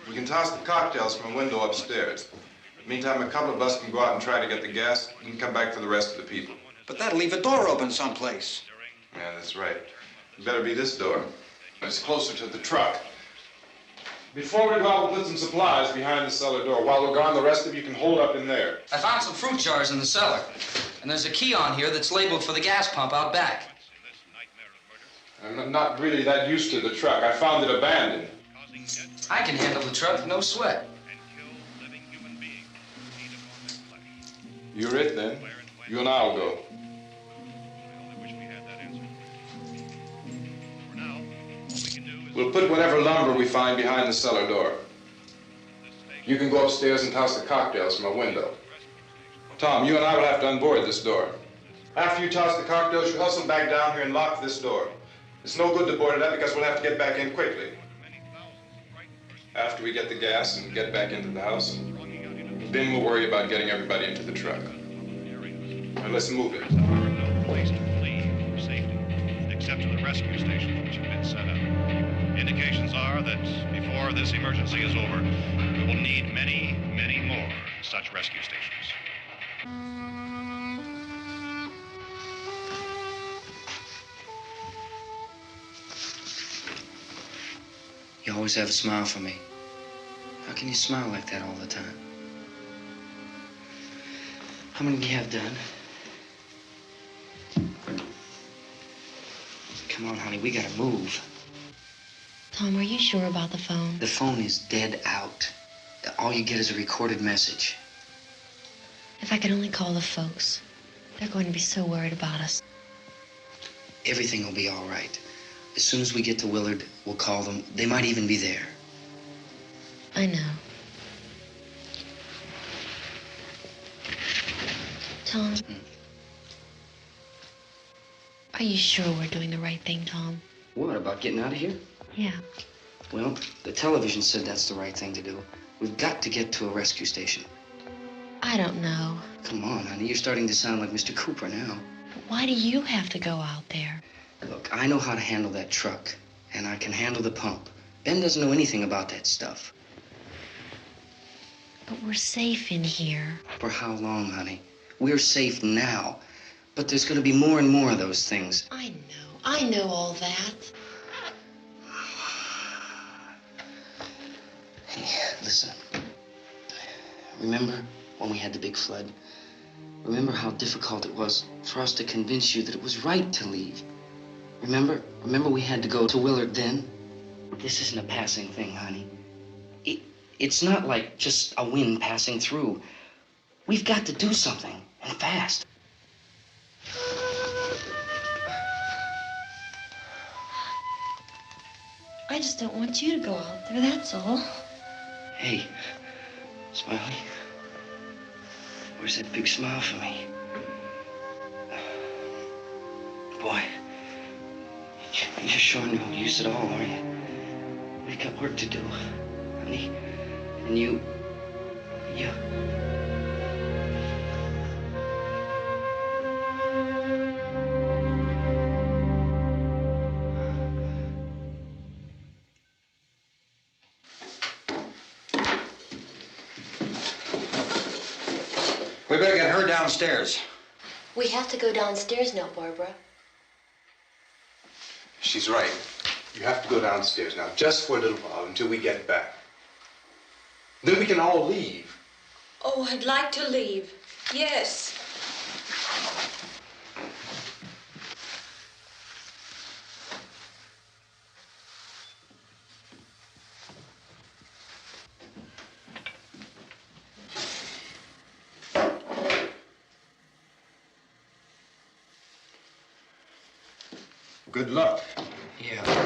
We can toss the cocktails from a window upstairs. Meantime, a couple of us can go out and try to get the gas and come back for the rest of the people.
But that'll leave a door open someplace.
Yeah, that's right. It better be this door. It's closer to the truck. Before we go out, we'll put some supplies behind the cellar door. While we're gone, the rest of you can hold up in there.
I found some fruit jars in the cellar. And there's a key on here that's labeled for the gas pump out back.
I'm not really that used to the truck. I found it abandoned.
I can handle the truck, no sweat.
You're it, then. You and I'll go. We'll put whatever lumber we find behind the cellar door. You can go upstairs and toss the cocktails from a window. Tom, you and I will have to unboard this door. After you toss the cocktails, you hustle back down here and lock this door. It's no good to board it up because we'll have to get back in quickly. After we get the gas and get back into the house, then we'll worry about getting everybody into the truck. Now let's move it.
No place to flee for safety, except to the rescue stations which have been set up. Indications are that before this emergency is over, we will need many, many more such rescue stations.
You always have a smile for me. How can you smile like that all the time? How many do you have done? Come on, honey, we gotta move.
Tom, are you sure about the phone?
The phone is dead out. All you get is a recorded message.
If I could only call the folks. They're going to be so worried about us.
Everything will be all right. As soon as we get to Willard, we'll call them. They might even be there.
I know. Tom? Are you sure we're doing the right thing, Tom?
What, about getting out of here?
Yeah.
Well, the television said that's the right thing to do. We've got to get to a rescue station.
I don't know.
Come on, honey, you're starting to sound like Mr. Cooper now.
But why do you have to go out there?
Look, I know how to handle that truck, and I can handle the pump. Ben doesn't know anything about that stuff.
But we're safe in here.
For how long, honey? We're safe now, but there's going to be more and more of those things.
I know all that.
Hey, listen. Remember when we had the big flood? Remember how difficult it was for us to convince you that it was right to leave? Remember we had to go to Willard then? This isn't a passing thing, honey. It's not like just a wind passing through. We've got to do something, and fast.
I just don't want you to go out there, that's all.
Hey, Smiley, where's that big smile for me? Boy, you're sure no use at all, are you? We've got work to do, honey. And you...
We better get her downstairs.
We have to go downstairs now, Barbara.
She's right. You have to go downstairs now, just for a little while, until we get back. Then we can all leave.
Oh, I'd like to leave. Yes.
Good luck.
Yeah.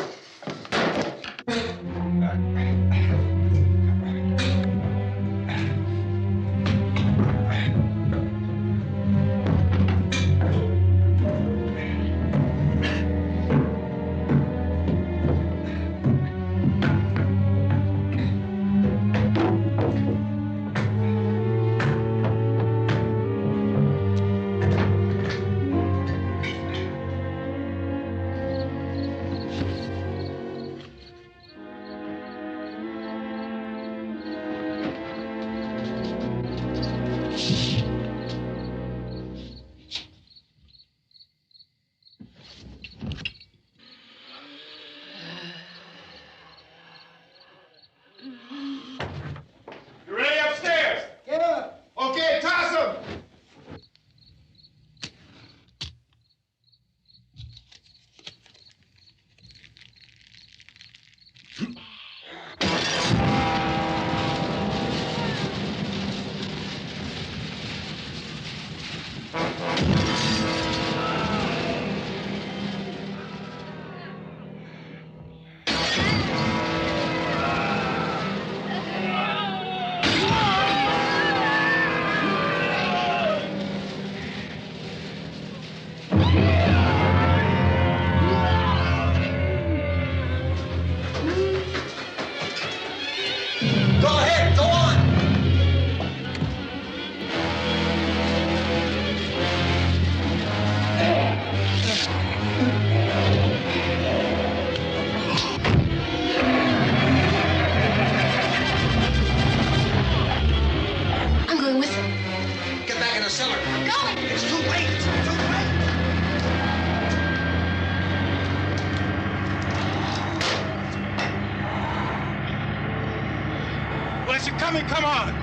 you're coming, come on!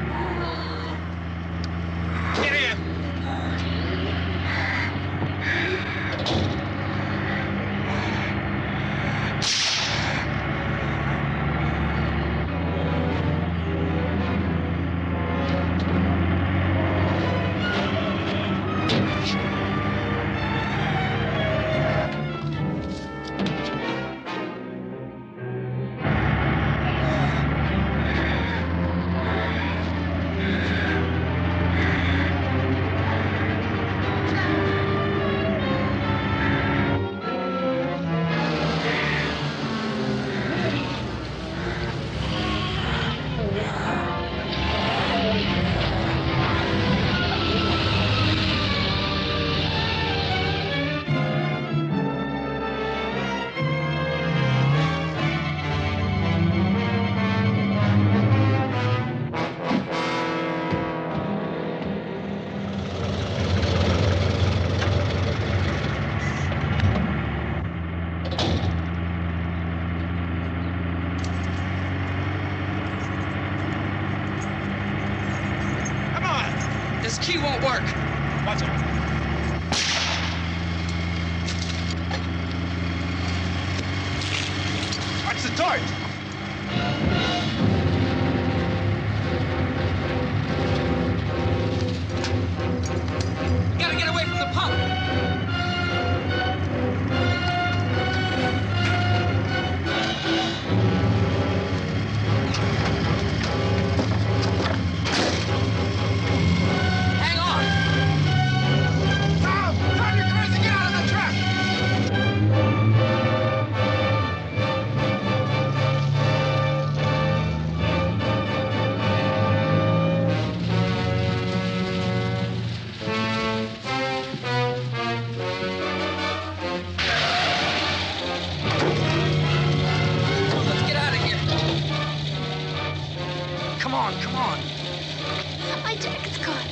Get in!
This key won't work.
Watch out. Watch the torch.
We gotta get away from the pump. Come on.
My jacket's caught.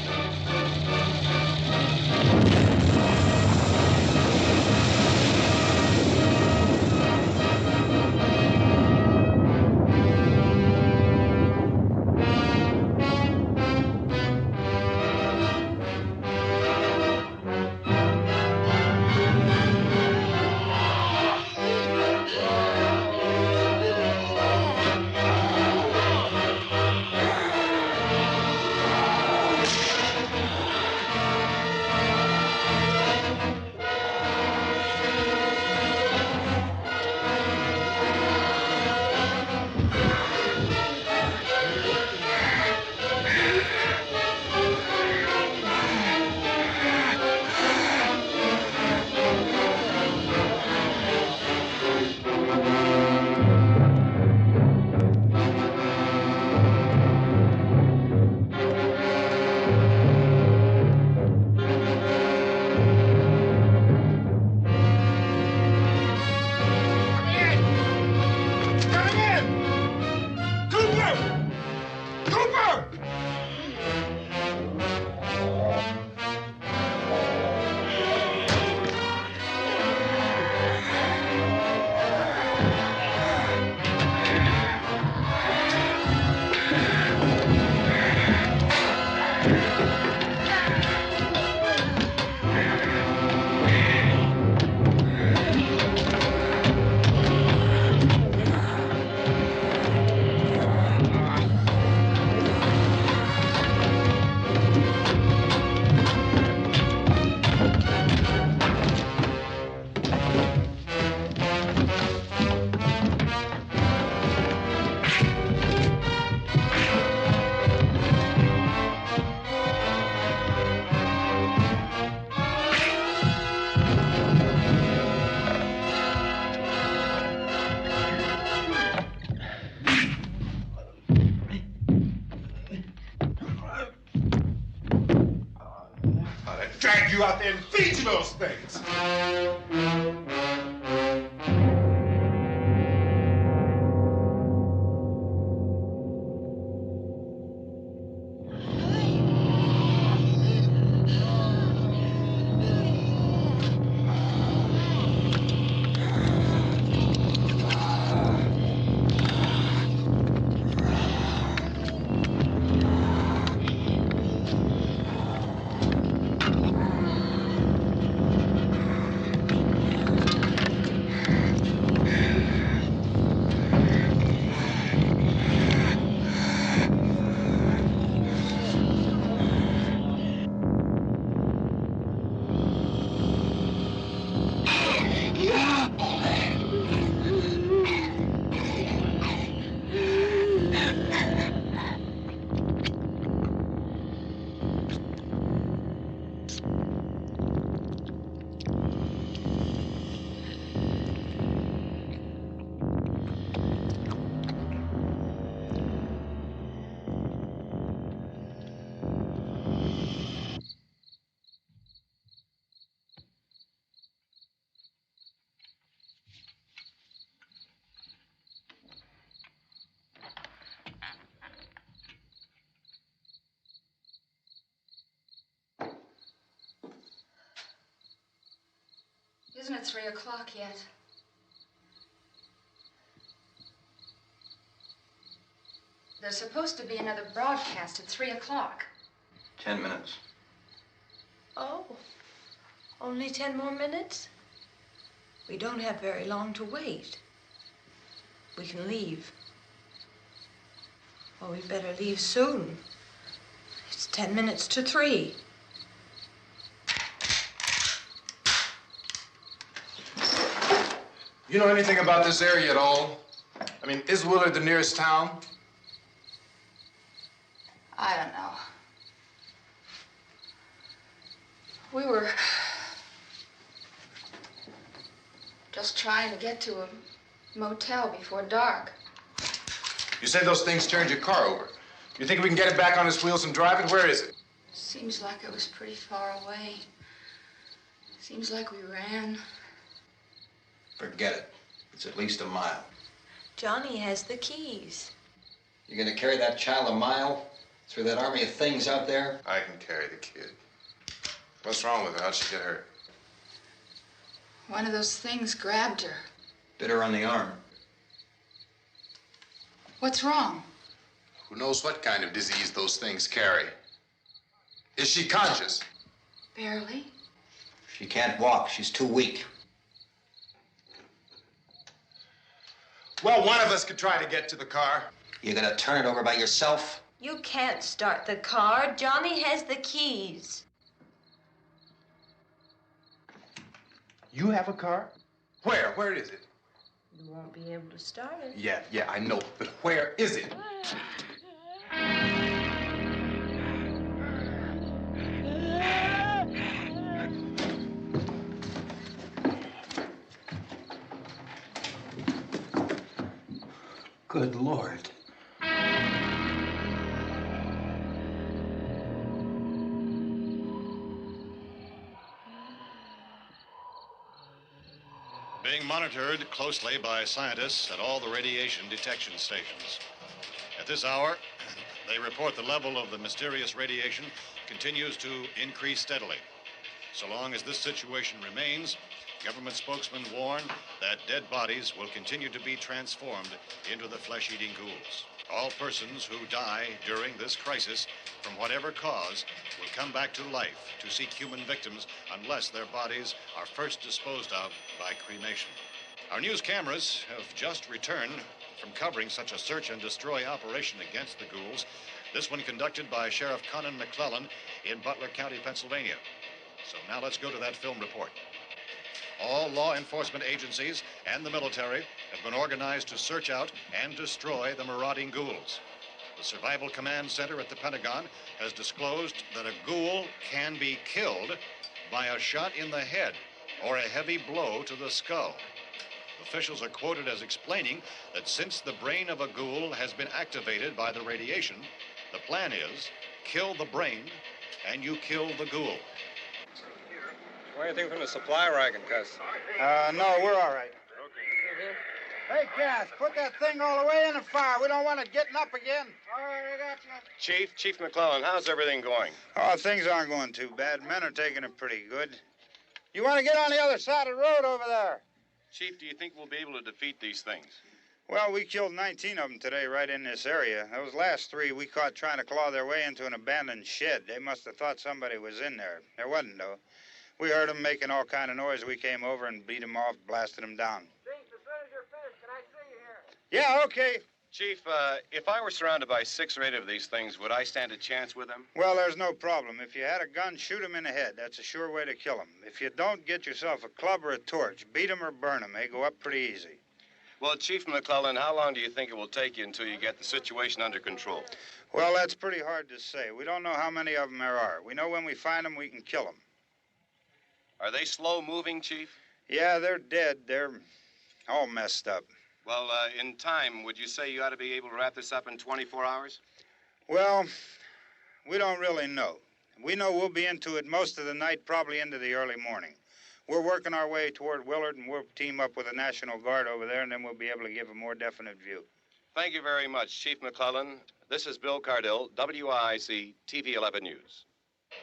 Drag you out there and feed you those things.
Isn't it 3 o'clock yet? There's supposed to be another broadcast at 3 o'clock.
10 minutes.
Oh, only 10 more minutes? We don't have very long to wait. We can leave. Well, we'd better leave soon. It's 10 minutes to 3.
You know anything about this area at all? I mean, is Willard the nearest town?
I don't know. We were just trying to get to a motel before dark.
You said those things turned your car over. You think we can get it back on its wheels and drive it? Where is it?
Seems like it was pretty far away. Seems like we ran.
Forget it. It's at least a mile.
Johnny has the keys.
You're gonna carry that child a mile through that army of things out there?
I can carry the kid. What's wrong with her? How'd she get hurt?
One of those things grabbed her.
Bit her on the arm.
What's wrong?
Who knows what kind of disease those things carry? Is she conscious?
Barely.
She can't walk. She's too weak.
Well, one of us could try to get to the car.
You gonna turn it over by yourself?
You can't start the car. Johnny has the keys.
You have a car? Where? Where is it?
You won't be able to start it.
Yeah, I know. But where is it?
Good Lord.
Being monitored closely by scientists at all the radiation detection stations. At this hour, they report the level of the mysterious radiation continues to increase steadily. So long as this situation remains, government spokesmen warn that dead bodies will continue to be transformed into the flesh-eating ghouls. All persons who die during this crisis, from whatever cause, will come back to life to seek human victims unless their bodies are first disposed of by cremation. Our news cameras have just returned from covering such a search and destroy operation against the ghouls, this one conducted by Sheriff Conan McClellan in Butler County, Pennsylvania. So now let's go to that film report. All law enforcement agencies and the military have been organized to search out and destroy the marauding ghouls. The Survival Command Center at the Pentagon has disclosed that a ghoul can be killed by a shot in the head or a heavy blow to the skull. Officials are quoted as explaining that since the brain of a ghoul has been activated by the radiation, the plan is kill the brain and you kill the ghoul.
Anything from the supply wagon, Cuss?
No, we're all right.
Hey, Cass, put that thing all the way in the fire. We don't want it getting up again. All right, I got you.
Chief McClellan, how's everything going?
Oh, things aren't going too bad. Men are taking it pretty good. You want to get on the other side of the road over there?
Chief, do you think we'll be able to defeat these things?
Well, we killed 19 of them today right in this area. Those last 3 we caught trying to claw their way into an abandoned shed. They must have thought somebody was in there. There wasn't, though. We heard them making all kind of noise. We came over and beat them off, blasted them down.
Chief, as soon as you're finished, can I see you here?
Yeah, okay.
Chief, if I were surrounded by 6 or 8 of these things, would I stand a chance with them?
Well, there's no problem. If you had a gun, shoot them in the head. That's a sure way to kill them. If you don't, get yourself a club or a torch. Beat them or burn them. They go up pretty easy.
Well, Chief McClellan, how long do you think it will take you until you get the situation under control?
Well, that's pretty hard to say. We don't know how many of them there are. We know when we find them, we can kill them.
Are they slow-moving, Chief?
Yeah, they're dead. They're all messed up.
Well, in time, would you say you ought to be able to wrap this up in 24 hours?
Well, we don't really know. We know we'll be into it most of the night, probably into the early morning. We're working our way toward Willard, and we'll team up with the National Guard over there, and then we'll be able to give a more definite view.
Thank you very much, Chief McClellan. This is Bill Cardill, WIC TV 11 News.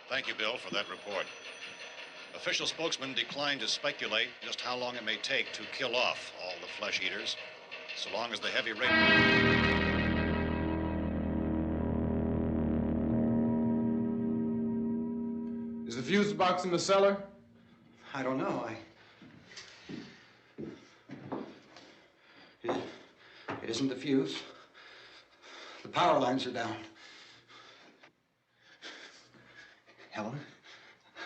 Thank you, Bill, for that report. Official spokesman declined to speculate just how long it may take to kill off all the flesh eaters, so long as the heavy rain...
Is the fuse box in the cellar?
I don't know. It isn't the fuse. The power lines are down. Helen,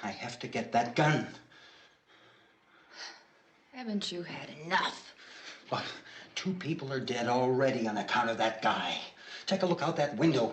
I have to get that gun.
Haven't you had enough?
What? 2 people are dead already on account of that guy. Take a look out that window.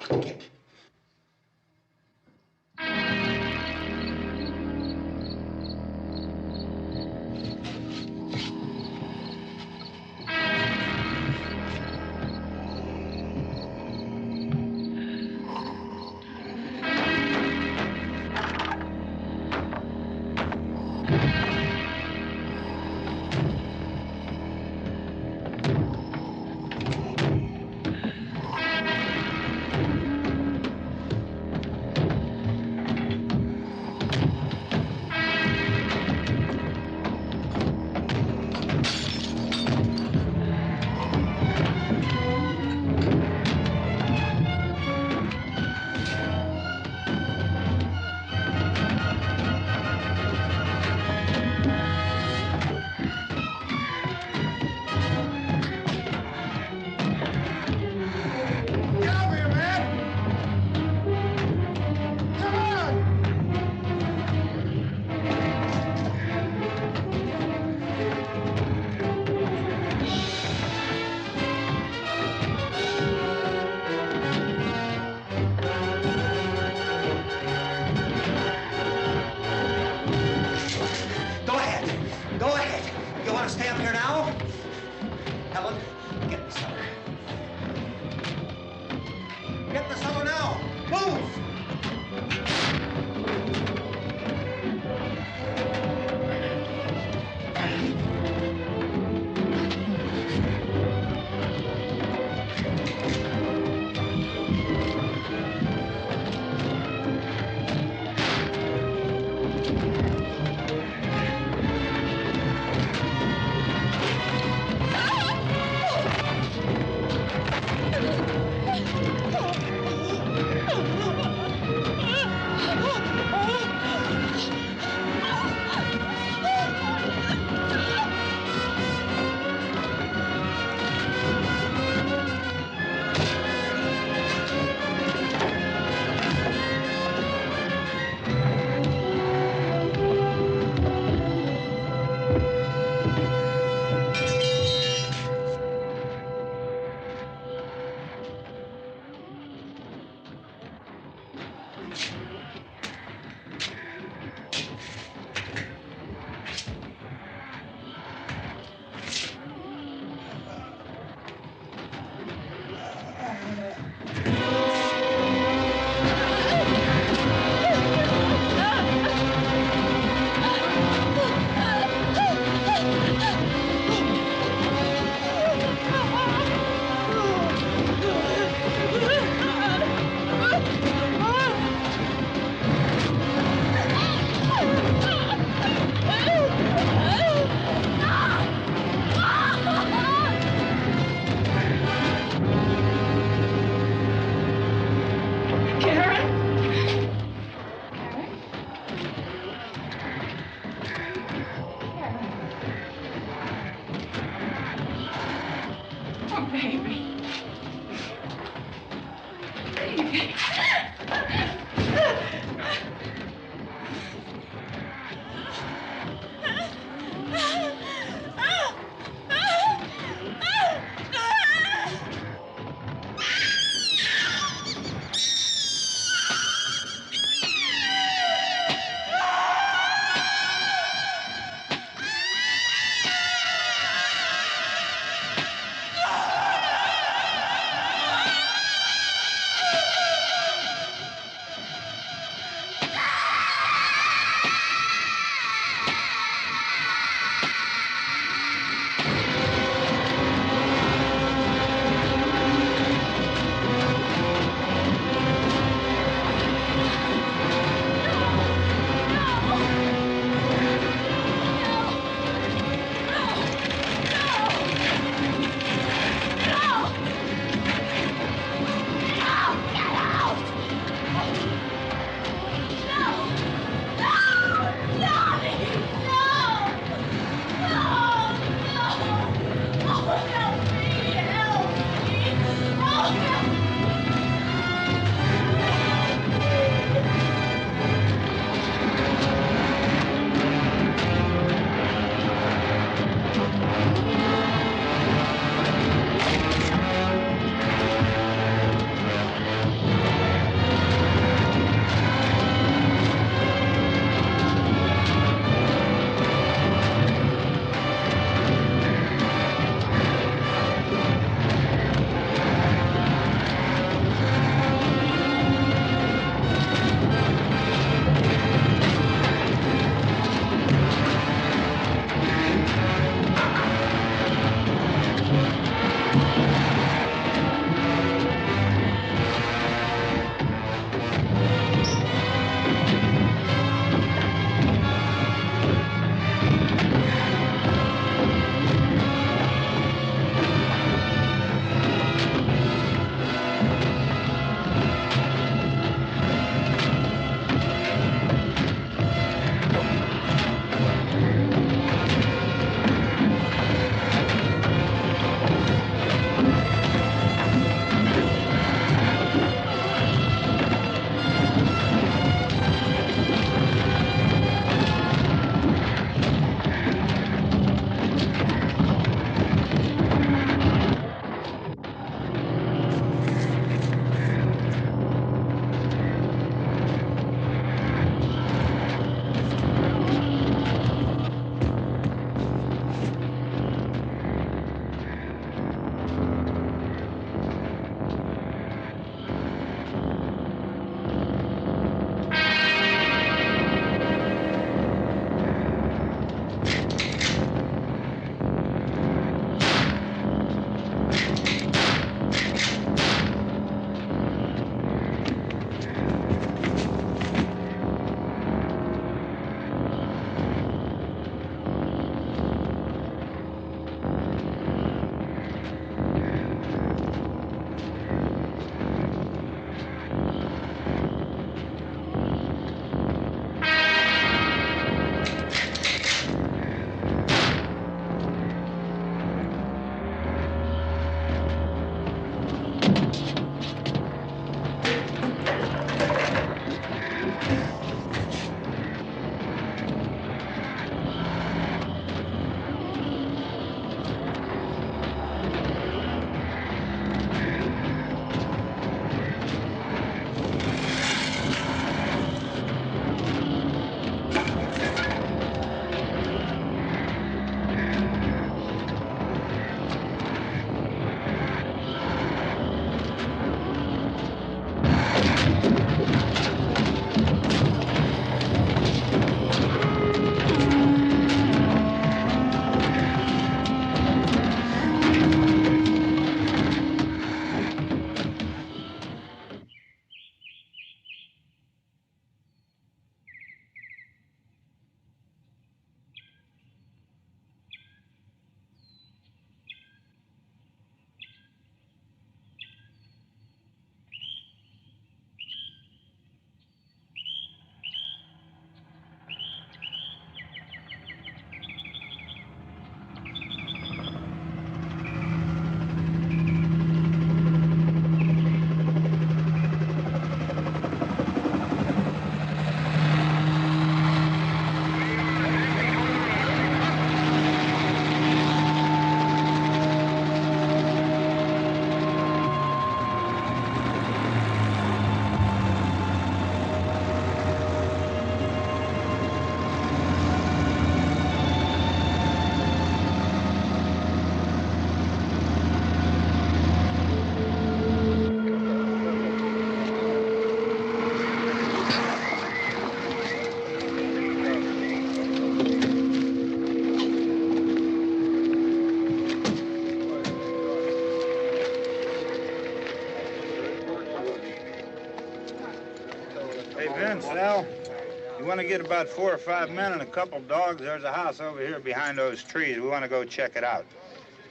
want to get about 4 or 5 men and a couple dogs. There's a house over here behind those trees. We want to go check it out.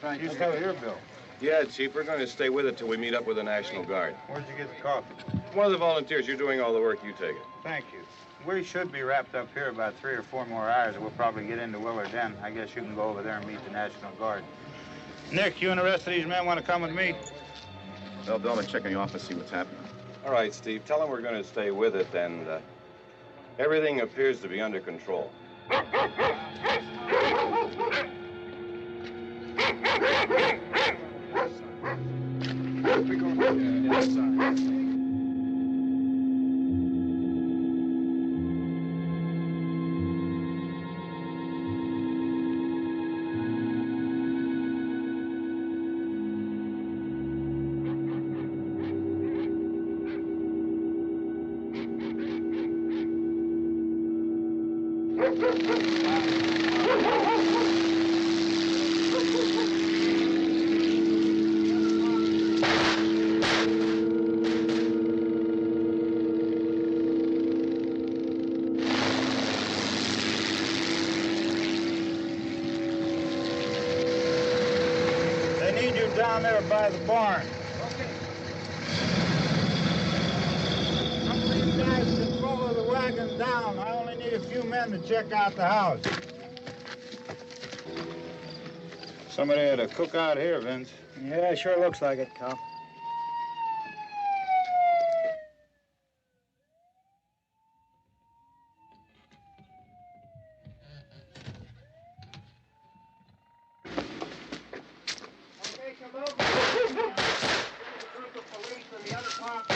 Right.
You stay here, Bill.
Yeah, Chief, we're going to stay with it till we meet up with the National Guard.
Where'd you get the coffee?
One of the volunteers. You're doing all the work. You take it.
Thank you. We should be wrapped up here about 3 or 4 more hours, and we'll probably get into Willard then. I guess you can go over there and meet the National Guard. Nick, you and the rest of these men want to come with me?
Well, Bill, I'm check in the office, see what's happening.
All right, Steve. Tell them we're going to stay with it, and everything appears to be under control.
They need you down there by the barn. Some of these guys can follow the wagon down. I only need a few men to check out the house. Somebody had a cookout here, Vince.
Yeah, sure looks like it, Karl.
Okay, come over. There's a group of police and the other cops.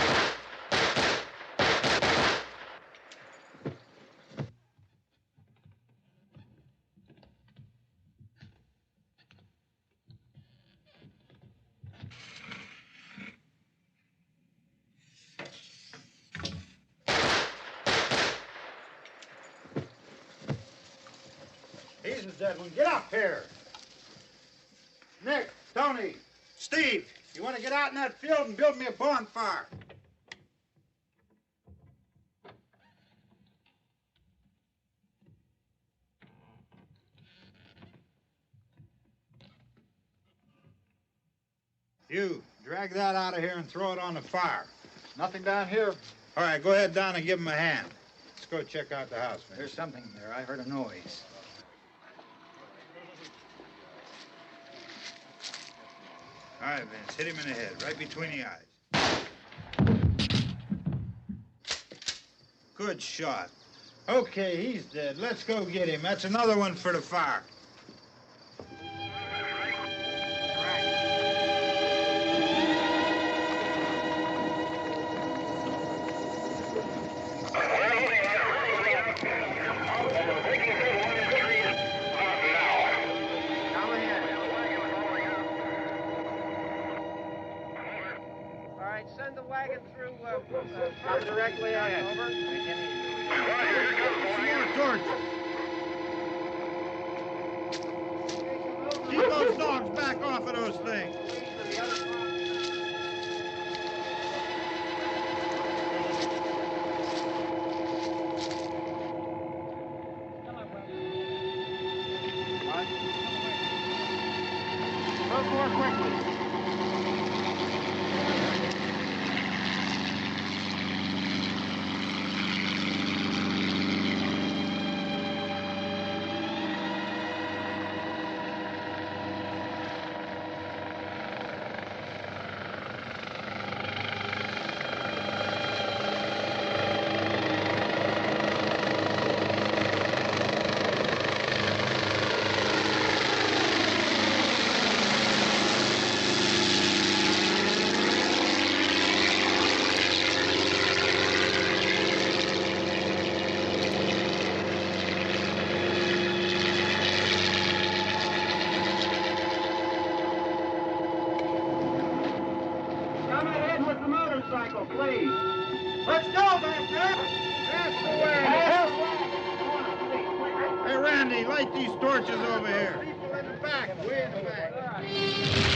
He's the dead one. Get up here. Nick, Tony, Steve, you want to get out in that field and build me a bonfire? You, drag that out of here and throw it on the fire.
Nothing down here.
All right, go ahead down and give him a hand. Let's go check out the house, man.
There's something there. I heard a noise.
All right, Vince, hit him in the head, right between the eyes. Good shot. Okay, he's dead. Let's go get him. That's another one for the fire.
Send the wagon through directly ahead. Over.
More torch. Keep those dogs back off of those things.
Move more quickly. Please. Let's go back there. That's the way.
Hey, Randy, light these torches over here.
People in the back, way in the back.